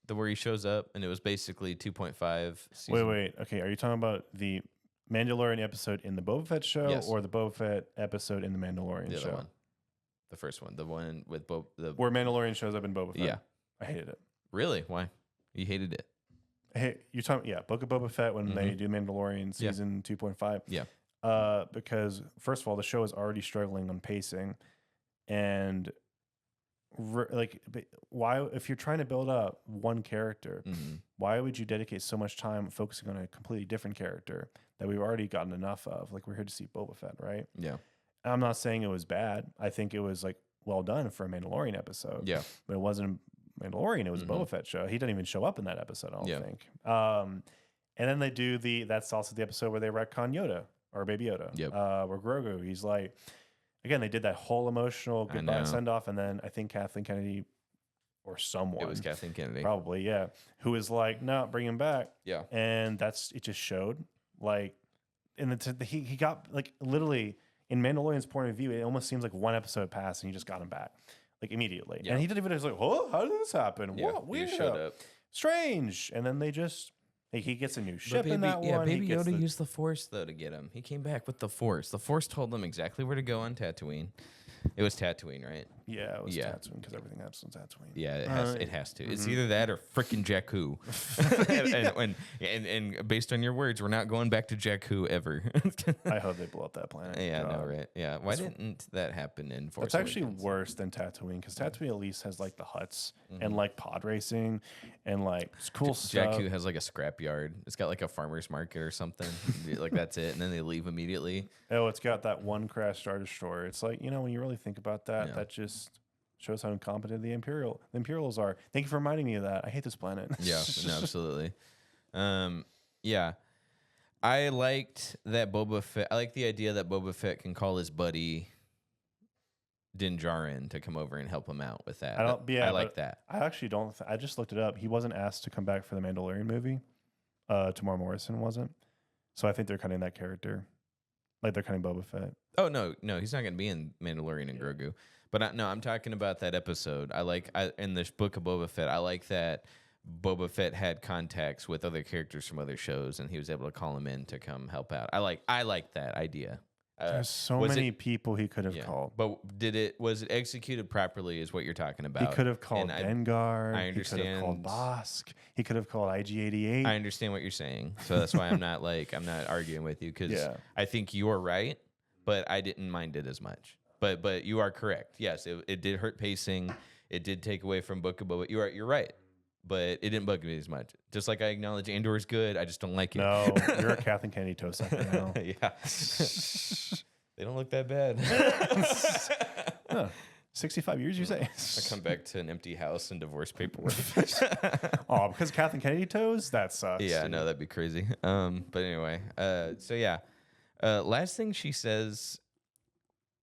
The where he shows up and it was basically 2.5 season. wait. Okay, are you talking about the Mandalorian episode in the Boba Fett show, Yes. or the Boba Fett episode in the Mandalorian The show? other one. The first one. The one with the Where Mandalorian shows up in Boba Fett. Yeah. I hated it. Really? Why? You hated it. Hey, you're talking, Book of Boba Fett when they do Mandalorian Yeah. season 2.5. Yeah. Because first of all, the show is already struggling on pacing, and why, if you're trying to build up one character, Mm-hmm. why would you dedicate so much time focusing on a completely different character that we've already gotten enough of? Like, we're here to see Boba Fett, right? Yeah. I'm not saying it was bad. I think it was like well done for a Mandalorian episode. Yeah. But it wasn't Mandalorian. It was a Mhm. Boba Fett show. He didn't even show up in that episode, I don't Yeah. think. And then they do that's also the episode where they retcon Yoda or Baby Yoda. Yep. Where Grogu, he's like, again, they did that whole emotional goodbye know. send off, and then I think Kathleen Kennedy or someone, It was Kathleen Kennedy. probably, yeah, who was like, no, bring him back. Yeah. And it just showed like, he got like literally in Mandalorian's point of view, it almost seems like one episode passed and he just got him back like immediately. Yeah. And he didn't even, he was like, oh, how did this happen? Yeah, What? he Weird. just showed up. Strange. And then they just, he gets a new ship But in that one. Baby He gets Yoda used the Force though to get him. He came back with the Force. The Force told him exactly where to go on Tatooine. It was Tatooine, right? yeah, it was Yeah. Tatooine because everything happens on Tatooine. Yeah, it has to. It's mhm. either that or frickin' Jakku. and based on your words, we're not going back to Jakku ever. I hope they blow up that planet. Yeah, no, God. right? Yeah, why didn't that happen in Force It's actually Awakens? worse than Tatooine because Tatooine at least has like the huts and like pod racing and like cool stuff. Jakku has like a scrapyard. It's got like a farmer's market or something. Like that's it, and then they leave immediately. Oh, it's got that one crash Star Destroyer. It's like, when you really think about that, Yeah. that just shows how incompetent the Imperials are. Thank you for reminding me of that. I hate this planet. Yeah, no, absolutely. Yeah, I liked that Boba Fett. I like the idea that Boba Fett can call his buddy Din Djarin to come over and help him out with that. I like that. I actually don't. I just looked it up. He wasn't asked to come back for the Mandalorian movie. Tamar Morrison wasn't. So I think they're cutting that character. Like they're cutting Boba Fett. Oh no, he's not going to be in Mandalorian and Grogu. But I'm talking about that episode. In this book of Boba Fett, I like that Boba Fett had contacts with other characters from other shows, and he was able to call him in to come help out. I like that idea. There's so was many people he could have Yeah. called. But was it executed properly? Is what you're talking about? He could have called And Dengar. I He could have called understand. Bosk. He could have called IG-88. I understand what you're saying, so that's why I'm not arguing with you because Yeah. I think you're right, but I didn't mind it as much. But you are correct. Yes, it did hurt pacing. It did take away from Book of Boba. You're right, but it didn't bug me as much. Just like I acknowledge Andor is good, I just don't like it. No, you're a Kathleen Kennedy toe sucker now. Yeah, they don't look that bad. Huh. 65 years, you say? I come back to an empty house and divorce paperwork. Oh, because of Kathleen Kennedy toes? That sucks. Yeah, dude. no, that'd be crazy. But anyway, so yeah, last thing she says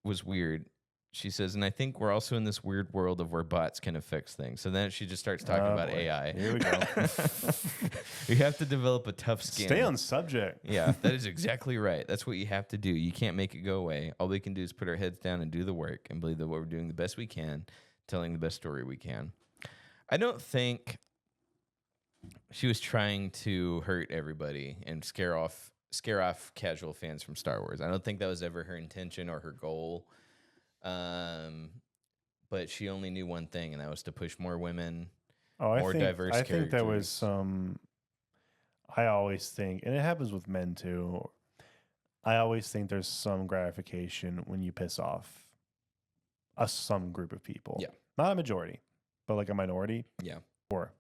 was weird. She says, and I think we're also in this weird world of where bots can affect things. So then she just starts talking Oh, about boy. AI. Here we go. You have to develop a tough skin. Stay on subject. Yeah, that is exactly right. That's what you have to do. You can't make it go away. All we can do is put our heads down and do the work and believe that we're doing the best we can, telling the best story we can. I don't think she was trying to hurt everybody and scare off casual fans from Star Wars. I don't think that was ever her intention or her goal. But she only knew one thing, and that was to push more women. Oh, More diverse I think there was characters. some. I always think, and it happens with men too. I always think there's some gratification when you piss off some group of people. Yeah. Not a majority, but like a minority. Yeah. Or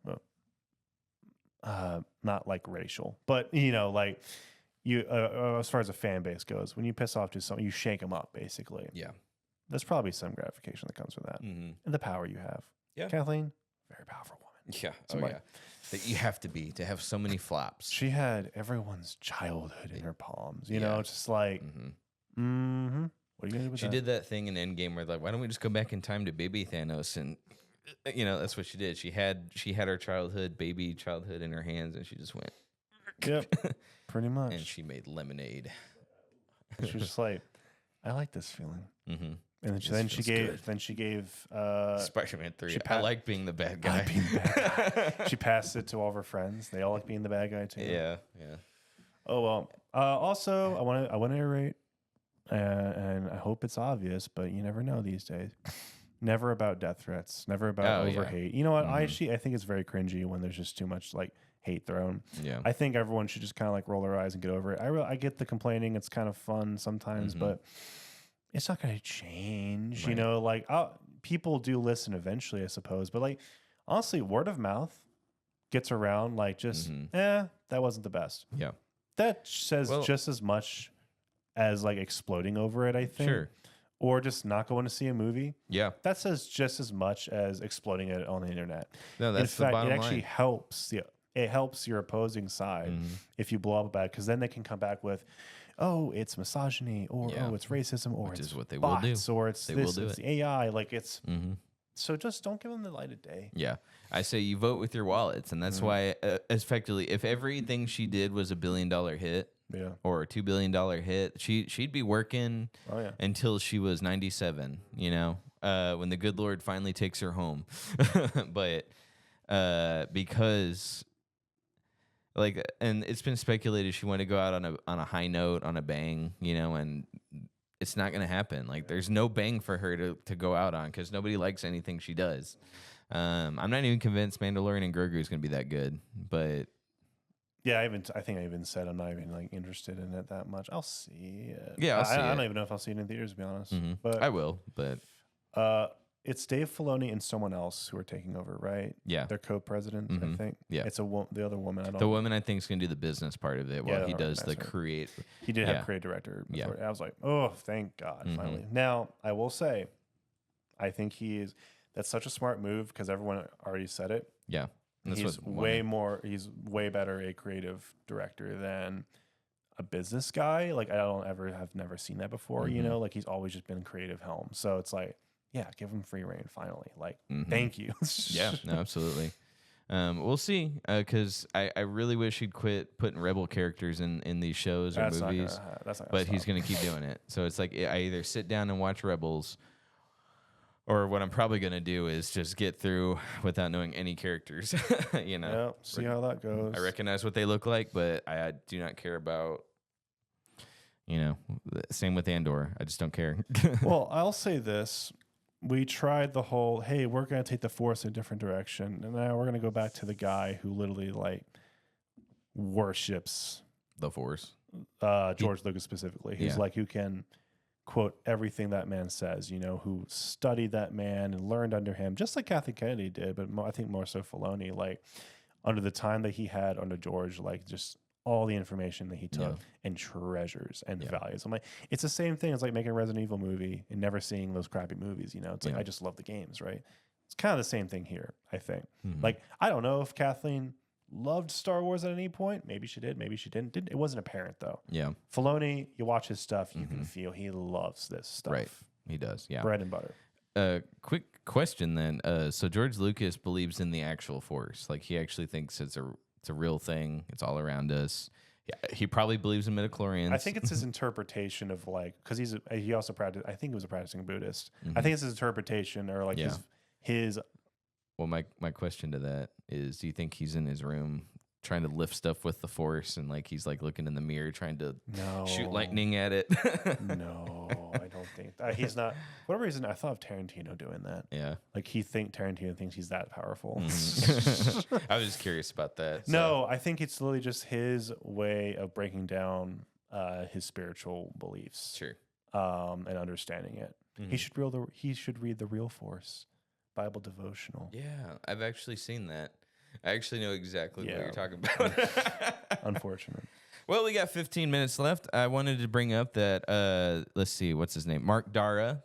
not like racial, but like you as far as a fan base goes, when you piss off just something, you shake them up basically. Yeah. There's probably some gratification that comes with that, Mm-hmm. and the power you have. Yeah. Kathleen, very powerful woman. Yeah. Somebody- That you have to have so many flops. She had everyone's childhood in her palms. You Yeah. know, just like, Mm-hmm. What are you gonna do with She that? did that thing in Endgame where like, why don't we just go back in time to baby Thanos? And that's what she did. She had her baby childhood in her hands, and she just went Yep, pretty much. and she made lemonade. She was just like, I like this feeling. Mm-hmm. And then she gave Spider-Man 3. she I pat- like being the bad I guy. like being the bad guy. She passed it to all of her friends. They all like being the bad guy too. Yeah. Oh well. Also, I want to iterate, and I hope it's obvious, but you never know these days. Never about death threats. Never about Oh, over yeah. hate. You know what? I Mhm. actually I think it's very cringy when there's just too much like hate thrown. Yeah. I think everyone should just kind of like roll their eyes and get over it. I get the complaining; it's kind of fun sometimes, Mhm. but it's not going to change. You Right. know, like people do listen eventually, I suppose. But like honestly, word of mouth gets around. Like just Mhm. that wasn't the best. Yeah. That says Well- just as much as like exploding over it. I think, Sure. or just not going to see a movie. Yeah. That says just as much as exploding it on the internet. No, that's In fact, the bottom it actually line. helps. Yeah, it helps your opposing side if you blow up bad, because then they can come back with, oh, it's misogyny, or Yeah. oh, it's racism, or Which it's is what they will do. bots, or it's They will this, do it's it. the AI. Like it's Mm-hmm. so just don't give them the light of day. Yeah. I say you vote with your wallets. And that's why, effectively, if everything she did was $1 billion hit Yeah. or a $2 billion hit, she'd be working Oh yeah. until she was 97, you know, when the good Lord finally takes her home. But because, like, and it's been speculated she wanted to go out on a high note, on a bang, you know, and it's not going to happen. Like, there's no bang for her to go out on because nobody likes anything she does. I'm not even convinced Mandalorian and Grogu is going to be that good, but Yeah, I think I even said I'm not even like interested in it that much. I'll see it. Yeah, I'll see I it. don't even know if I'll see it in theaters, to be honest. mhm. But I will. But it's Dave Filoni and someone else who are taking over, right? yeah, They're co-presidents, I Mhm. think. Yeah. It's the other woman. I don't. the woman I think is going to do the business part of it while Yeah, I he don't does the recognize her. create. He did Yeah. have creative director. Yeah. Before. I was like, oh, thank God, Mhm. finally. Now I will say, I think that's such a smart move because everyone already said it. Yeah, and that's He's what he's way better a creative director than a business guy. Like have never seen that before, you Mhm. know, like he's always just been creative helm. So it's like, yeah, give him free reign finally. Like, Mhm. thank you. Yeah, no, absolutely. We'll see, because I really wish he'd quit putting rebel characters in these shows or That's not movies, gonna, that's not gonna but he's stop. going to keep doing it. So it's like I either sit down and watch Rebels, or what I'm probably going to do is just get through without knowing any characters. You know, Yeah, see how that goes. I recognize what they look like, but I do not care about. You know, same with Andor. I just don't care. Well, I'll say this. We tried the whole, hey, we're going to take the Force in a different direction. And now we're going to go back to the guy who literally like worships The Force. George Lucas specifically. He's Yeah. like, who can quote everything that man says, you know, who studied that man and learned under him, just like Kathleen Kennedy did, but I think more so Filoni, like under the time that he had under George, like just all the information that he took Yeah. and treasures and Yeah. values. I'm like, it's the same thing as like making a Resident Evil movie and never seeing those crappy movies, you know? It's like, Yeah. I just love the games, right? It's kind of the same thing here, I think. Mhm. Like, I don't know if Kathleen loved Star Wars at any point. Maybe she did, maybe she didn't. It wasn't apparent though. Yeah, Filoni, you watch his stuff, you can feel he loves this stuff. right. He does. Yeah. Bread and butter. Quick question then. So George Lucas believes in the actual Force. Like, he actually thinks it's a real thing. It's all around us. Yeah, he probably believes in midichlorians. I think it's his interpretation of like, because he also practiced. I think he was a practicing Buddhist. I Mhm. think it's his interpretation or like Yeah. his. Well, my question to that is, do you think he's in his room trying to lift stuff with the Force, and like he's like looking in the mirror trying to No, shoot lightning at it? No, I don't think he's not. For whatever reason, I thought of Tarantino doing that. Yeah. Like Tarantino thinks he's that powerful. Mhm. I was just curious about that. so- No, I think it's literally just his way of breaking down his spiritual beliefs. Sure. And understanding it. Mhm. He should read the Real Force Bible devotional. Yeah, I've actually seen that. I actually know exactly what Yeah. you're talking about. Unfortunate. Well, we got 15 minutes left. I wanted to bring up that let's see, what's his name? Mark Dara,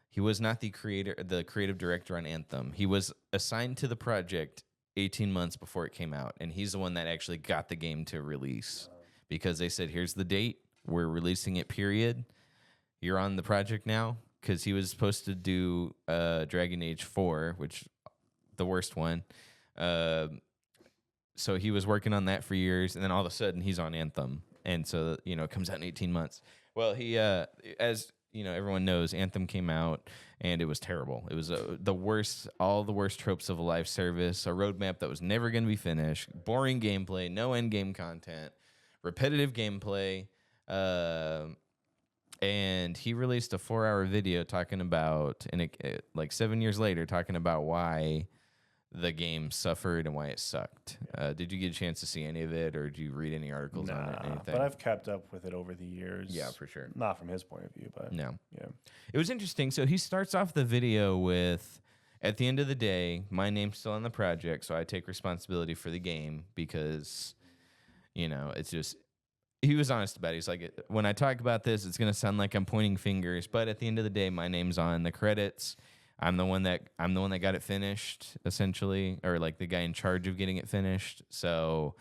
he was not the creative director on Anthem. He was assigned to the project 18 months before it came out, and he's the one that actually got the game to release because they said, "Here's the date. We're releasing it, period. You're on the project now," because he was supposed to do Dragon Age 4, which the worst one. So he was working on that for years, and then all of a sudden he's on Anthem, and so it comes out in 18 months. Well, he as everyone knows, Anthem came out and it was terrible. It was the worst, all the worst tropes of a live service, a roadmap that was never going to be finished, boring gameplay, no end game content, repetitive gameplay. And he released a 4-hour video talking about, and like 7 years later, talking about why the game suffered and why it sucked. Did you get a chance to see any of it, or did you read any articles on it? Anything? But I've kept up with it over the years. Yeah, for sure. Not from his point of view, but No. yeah. It was interesting. So he starts off the video with, "At the end of the day, my name's still on the project, so I take responsibility for the game," because, it's just, he was honest about it. He's like, "When I talk about this, it's going to sound like I'm pointing fingers, but at the end of the day, my name's on the credits. I'm the one that got it finished, essentially, or like the guy in charge of getting it finished. So,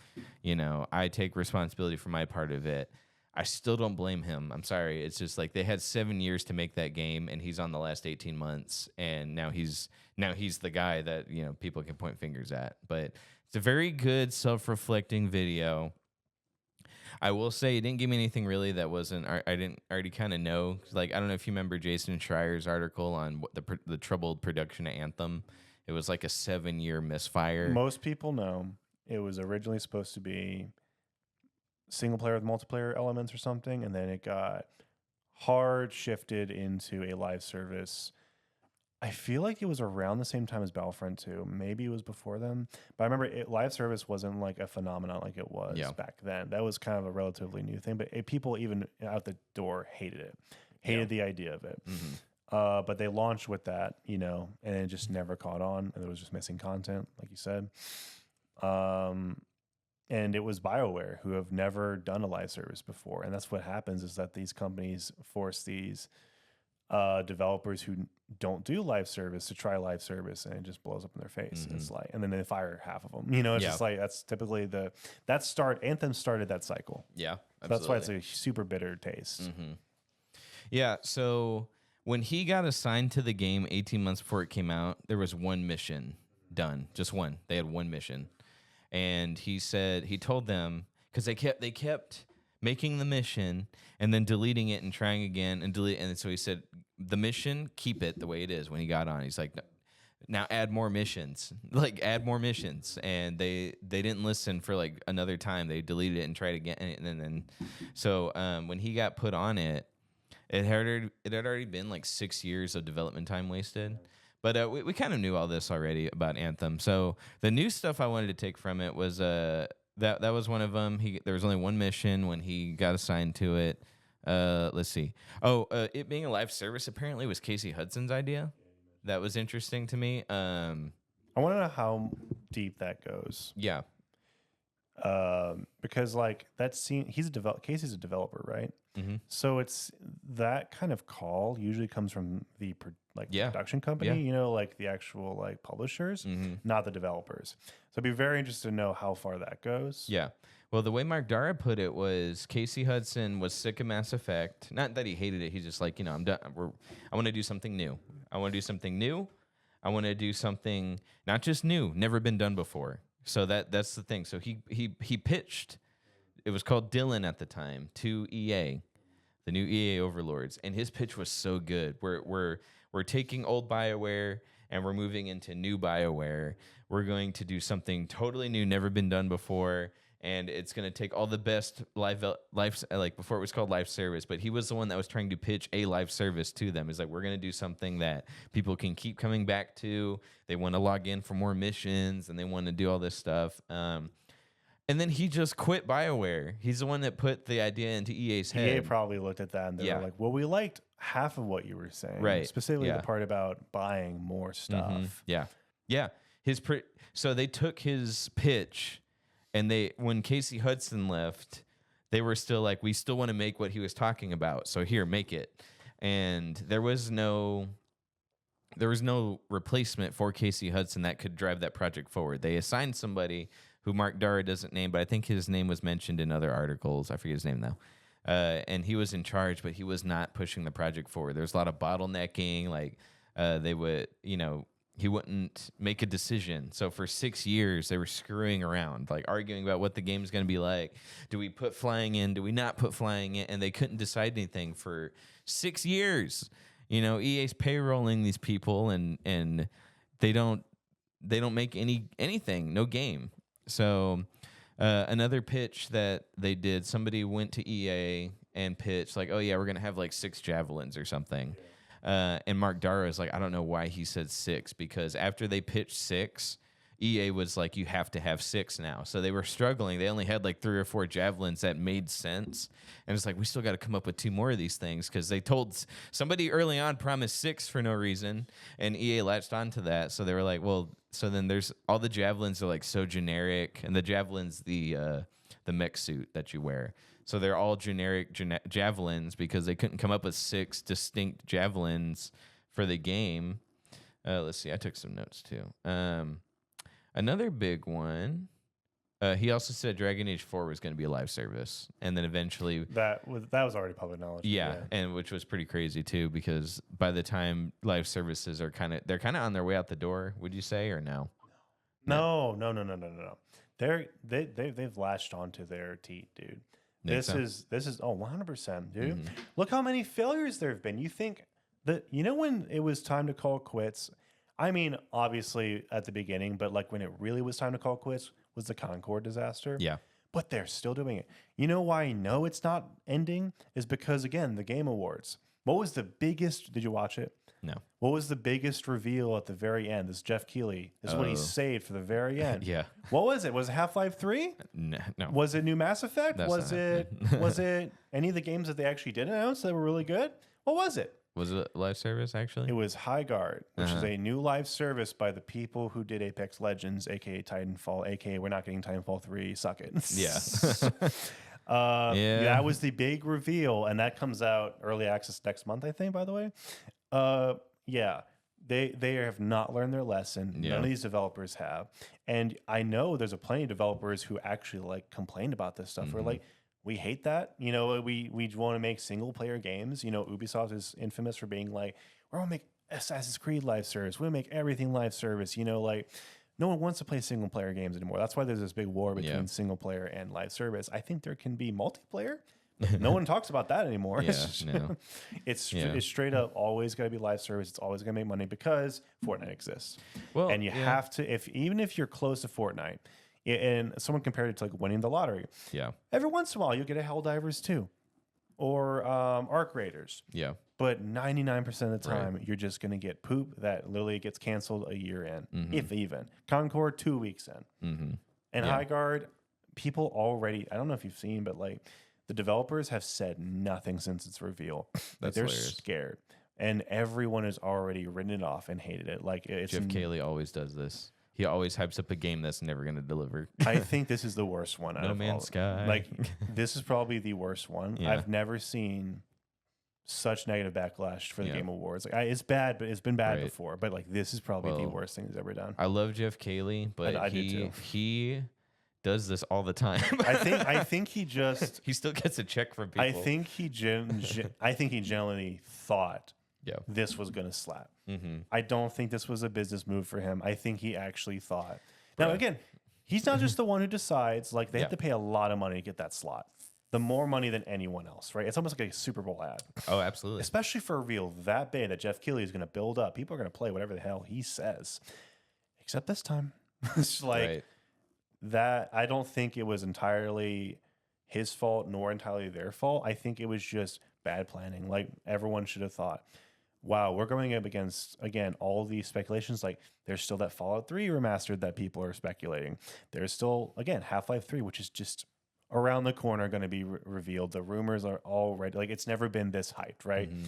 I take responsibility for my part of it. I still don't blame him. I'm sorry. It's just like they had 7 years to make that game, and he's on the last 18 months, and now he's the guy that people can point fingers at. But it's a very good self-reflecting video. I will say it didn't give me anything really that wasn't I didn't already kind of know. Like, I don't know if you remember Jason Schreier's article on what the troubled production of Anthem. It was like a 7-year misfire. Most people know it was originally supposed to be single player with multiplayer elements or something, and then it got hard shifted into a live service. I feel like it was around the same time as Battlefront 2. Maybe it was before them. But I remember live service wasn't like a phenomenon like it was back then. That was kind of a relatively new thing. But people even out the door hated it. Hated the idea of it. Mm-hmm. But they launched with that, and it just never caught on. And it was just missing content, like you said. And it was BioWare, who have never done a live service before. And that's what happens, is that these companies force these developers who don't do live service to try live service, and it just blows up in their face. Mm-hmm. And it's like, and then they fire half of them. It's just like, that's typically Anthem started that cycle. Yeah, so that's why it's a super bitter taste. Mm-hmm. Yeah. So when he got assigned to the game 18 months before it came out, there was one mission done, just one. They had one mission, and he told them, because they kept making the mission and then deleting it and trying again and delete. And so he said, the mission, keep it the way it is. When he got on, he's like, now add more missions, add more missions. And they didn't listen for like another time. They deleted it and tried again. And then, so when he got put on it, it had already been like 6 years of development time wasted. But we kind of knew all this already about Anthem. So the new stuff I wanted to take from it was that was one of them. There was only one mission when he got assigned to it. Let's see. It being a live service apparently was Casey Hudson's idea. That was interesting to me. I want to know how deep that goes. Yeah. Because like that scene, Casey's a developer, right? Mm-hmm. So it's that kind of call usually comes from the production company, like the actual like publishers, not the developers. So I'd be very interested to know how far that goes. Yeah. Well, the way Mark Dara put it was Casey Hudson was sick of Mass Effect. Not that he hated it. He's just like, I'm done. I want to do something new. I want to do something new. I want to do something not just new, never been done before. So that's the thing. So he pitched. It was called Dylan at the time to EA, the new EA overlords, and his pitch was so good. We're taking old BioWare and we're moving into new BioWare. We're going to do something totally new, never been done before, and it's going to take all the best live like before it was called live service, but he was the one that was trying to pitch a live service to them. He's like, we're going to do something that people can keep coming back to. They want to log in for more missions and they want to do all this stuff. And then he just quit BioWare. He's the one that put the idea into EA's head. EA probably looked at that and they were like, well, we liked half of what you were saying. Right. Specifically the part about buying more stuff. Mm-hmm. Yeah. Yeah. So they took his pitch, and when Casey Hudson left, they were still like, we still want to make what he was talking about. So here, make it. And there was no replacement for Casey Hudson that could drive that project forward. They assigned somebody who Mark Dara doesn't name, but I think his name was mentioned in other articles. I forget his name though. And he was in charge, but he was not pushing the project forward. There's a lot of bottlenecking. Like they would, he wouldn't make a decision. So for 6 years, they were screwing around, like arguing about what the game's going to be like. Do we put flying in? Do we not put flying in? And they couldn't decide anything for 6 years. EA's payrolling these people, and they don't make anything, no game. So another pitch that they did, somebody went to EA and pitched like, oh yeah, we're gonna have like 6 javelins or something. And Mark Dara is like, I don't know why he said 6, because after they pitched 6, EA was like, you have to have 6 now. So they were struggling. They only had like 3 or 4 javelins that made sense. And it's like, we still got to come up with 2 more of these things, because they told somebody early on promised 6 for no reason. And EA latched onto that. So they were like, well, so then there's all the javelins are like so generic. And the javelin's the mech suit that you wear. So they're all generic javelins because they couldn't come up with 6 distinct javelins for the game. Let's see. I took some notes too. Another big one. He also said Dragon Age 4 was going to be a live service, and then eventually, That was already public knowledge. yeah, and which was pretty crazy too, because by the time live services are they're kind of on their way out the door. Would you say, or no? No. They've latched onto their teat, dude. Think so? This is 100%, dude. Mhm. Look how many failures there have been. You think that when it was time to call quits? I mean, obviously at the beginning, but like when it really was time to call quits was the Concord disaster. Yeah. But they're still doing it. You know why I know it's not ending is because again, the Game Awards. What was the biggest? Did you watch it? No. What was the biggest reveal at the very end? This Jeff Keighley. This is what he Oh. saved for the very end. Yeah. What was it? Was it Half-Life 3? No. Was it new Mass Effect? That's Was not it happening. was it any of the games that they actually did announce that were really good? What was it? Was it a live service actually? It was Highguard, which is Uh-huh. a new live service by the people who did Apex Legends, aka Titanfall, aka we're not getting Titanfall 3, suck it. Yeah. Yeah. That was the big reveal, and that comes out early access next month, I think, by the way. Yeah. They have not learned their lesson. Yeah. None of these developers have. And I know there's a plenty of developers who actually like complained about this stuff. We're Mhm. like, we hate that. You know, we want to make single player games. You know, Ubisoft is infamous for being like, we're gonna make Assassin's Creed live service. We'll make everything live service. You know, like no one wants to play single player games anymore. That's why there's this big war between Yeah. single player and live service. I think there can be multiplayer. But no one talks about that anymore. Yeah, It's, no. it's Yeah. it's straight up always got to be live service. It's always going to make money because Fortnite exists, Well, and you yeah. have to even if you're close to Fortnite, and someone compared it to like winning the lottery. Yeah. Every once in a while, you'll get a Helldivers 2 or Arc Raiders. Yeah. But 99% of the Right. time, you're just going to get poop that literally gets canceled a year in, Mhm. if even. Concord, 2 weeks in. Mm-hmm. And Yeah. Highguard, people already, I don't know if you've seen, but like the developers have said nothing since its reveal. Like, That's they're hilarious. scared. And everyone has already written it off and hated it. Like it's Jeff Keighley always does this. He always hypes up a game that's never going to deliver. I think this is the worst one. out No of Man's all. Sky. Like this is probably the worst one. Yeah. I've never seen such negative backlash for the Yeah. Game Awards. Like it's bad, but it's been bad Right. before. But like this is probably the Well, worst thing he's ever done. I love Jeff Keighley, but I do he too. he does this all the time. I think he just he still gets a check from people. I think he genuinely thought Yeah. this was gonna slap. Mm-hmm. I don't think this was a business move for him. I think he actually thought. Now Bruh. again, he's not just the one who decides. Like they Yeah. have to pay a lot of money to get that slot. The more money than anyone else, right? It's almost like a Super Bowl ad, Oh, absolutely. especially for a reveal that big that Jeff Keighley is going to build up. People are going to play whatever the hell he says, except this time. It's like Right. that. I don't think it was entirely his fault nor entirely their fault. I think it was just bad planning. Like everyone should have thought, wow, we're going up against, again, all these speculations. Like there's still that Fallout 3 remastered that people are speculating. There's still, again, Half-Life 3, which is just around the corner going to be revealed. The rumors are already, like, it's never been this hyped, right? Mhm.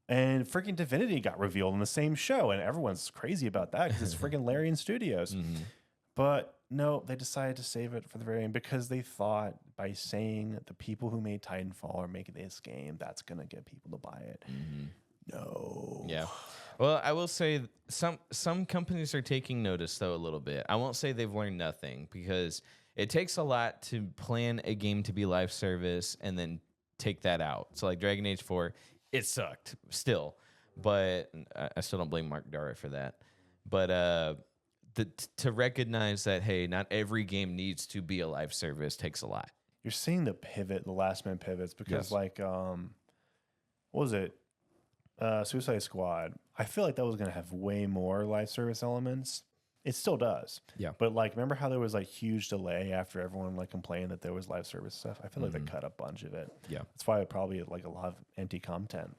And freaking Divinity got revealed in the same show, and everyone's crazy about that because it's freaking Larian Studios. Mhm. But no, they decided to save it for the very end because they thought by saying the people who made Titanfall are making this game, that's going to get people to buy it. Mhm. No. Yeah. Well, I will say some companies are taking notice though a little bit. I won't say they've learned nothing because it takes a lot to plan a game to be live service and then take that out. So like Dragon Age 4, it sucked still, but I still don't blame Mark Dara for that. But to recognize that, hey, not every game needs to be a live service takes a lot. You're seeing the pivot, the last minute pivots because Yes. like what was it? Suicide Squad. I feel like that was going to have way more live service elements. It still does. Yeah. But like remember how there was like huge delay after everyone like complained that there was live service stuff? I feel like they cut a bunch of it. Yeah. That's why it probably like a lot of empty content.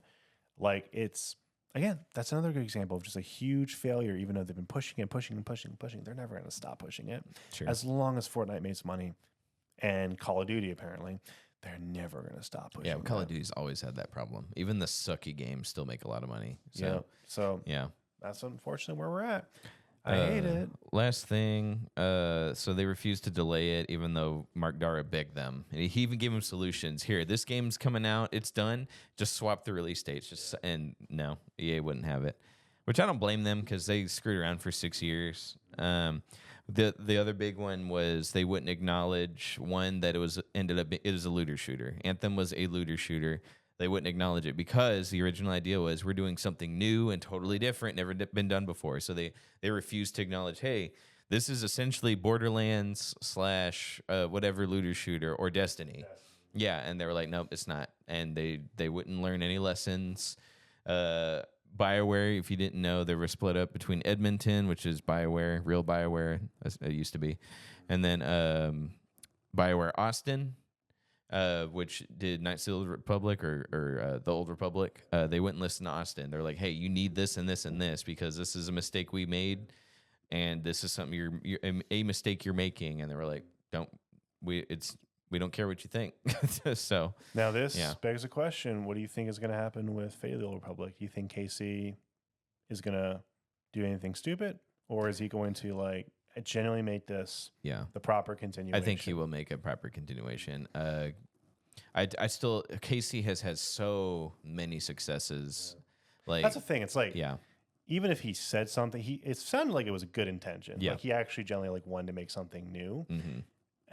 Like it's again, that's another good example of just a huge failure, even though they've been pushing and pushing and pushing and pushing. They're never going to stop pushing it. Sure. As long as Fortnite makes money and Call of Duty, apparently, they're never going to stop pushing. Yeah, Call of that. Duty's always had that problem. Even the sucky games still make a lot of money. So, Yeah. So yeah. that's unfortunately where we're at. I hate it. Last thing, so they refused to delay it, even though Mark Dara begged them. He even gave them solutions. Here, this game's coming out, it's done. Just swap the release dates. And no, EA wouldn't have it, which I don't blame them because they screwed around for 6 years. The other big one was they wouldn't acknowledge that it was a looter shooter. Anthem was a looter shooter. They wouldn't acknowledge it because the original idea was we're doing something new and totally different, never been done before. So they refused to acknowledge, hey, this is essentially Borderlands / whatever looter shooter or Destiny. Yeah, and they were like, nope, it's not. And they wouldn't learn any lessons. BioWare, if you didn't know, they were split up between Edmonton, which is BioWare, real BioWare, as it used to be, and then BioWare Austin, which did Knights of the Old Republic or the Old Republic. They wouldn't listen to Austin. They're like, hey, you need this and this and this because this is a mistake we made, and this is something you're a mistake you're making. And they were like, we don't care what you think. So now this begs a question. What do you think is going to happen with Fate of the Old Republic? Do you think Casey is going to do anything stupid, or is he going to like genuinely make this the proper continuation? I think he will make a proper continuation. I still Casey has had so many successes. Like that's the thing. It's like even if he said something, it sounded like it was a good intention. Yeah. Like he actually generally like wanted to make something new. Mm-hmm.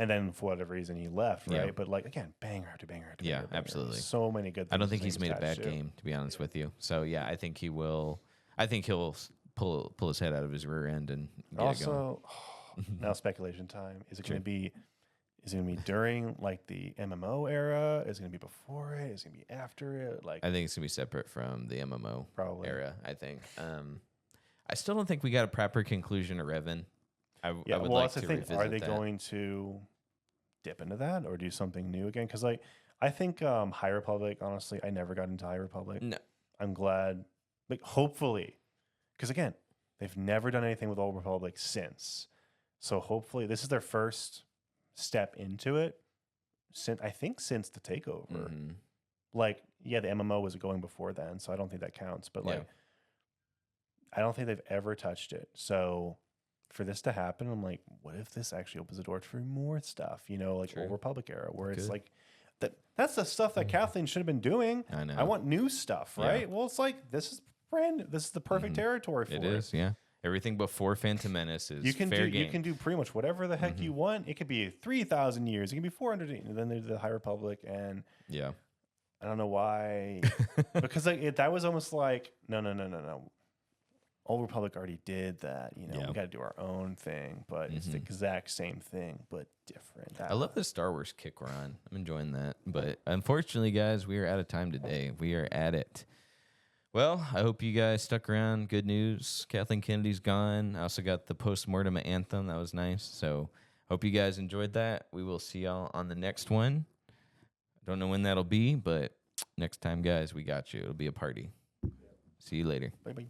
And then for whatever reason he left, right? Yeah. But like again, banger after banger after banger. Absolutely. So many good things. I don't think he's made a bad game, to be honest with you. So yeah, I think he will. I think he'll pull his head out of his rear end and get it going. Now speculation time. Is it going to be? Is it going to be during like the MMO era? Is it going to be before it? Is it going to be after it? Like I think it's going to be separate from the MMO probably era. I think. I still don't think we got a proper conclusion to Revan. I would like to revisit Are they that. going to dip into that or do something new again? Because like I think High Republic. Honestly, I never got into High Republic. No, I'm glad. Like hopefully, because again, they've never done anything with Old Republic since. So hopefully, this is their first step into it. Since the takeover. Mm-hmm. Like the MMO was going before then, so I don't think that counts. But like, I don't think they've ever touched it. So for this to happen, I'm like, what if this actually opens the door for more stuff? You know, like Old Republic era, where it's like that's the stuff that Kathleen should have been doing. I know. I want new stuff, right? Well, it's like this is the perfect territory for it. It is, yeah. Everything before Phantom Menace is fair game. You can do pretty much whatever the heck you want. It could be 3,000 years. It can be 400. And then there's the High Republic, and I don't know why, because like that was almost like no. Old Republic already did that. You know, we got to do our own thing, but it's the exact same thing, but different. I love the Star Wars kick we're on. I'm enjoying that. But unfortunately, guys, we are out of time today. We are at it. Well, I hope you guys stuck around. Good news. Kathleen Kennedy's gone. I also got the post-mortem at Anthem. That was nice. So hope you guys enjoyed that. We will see y'all on the next one. Don't know when that'll be, but next time, guys, we got you. It'll be a party. See you later. Bye-bye.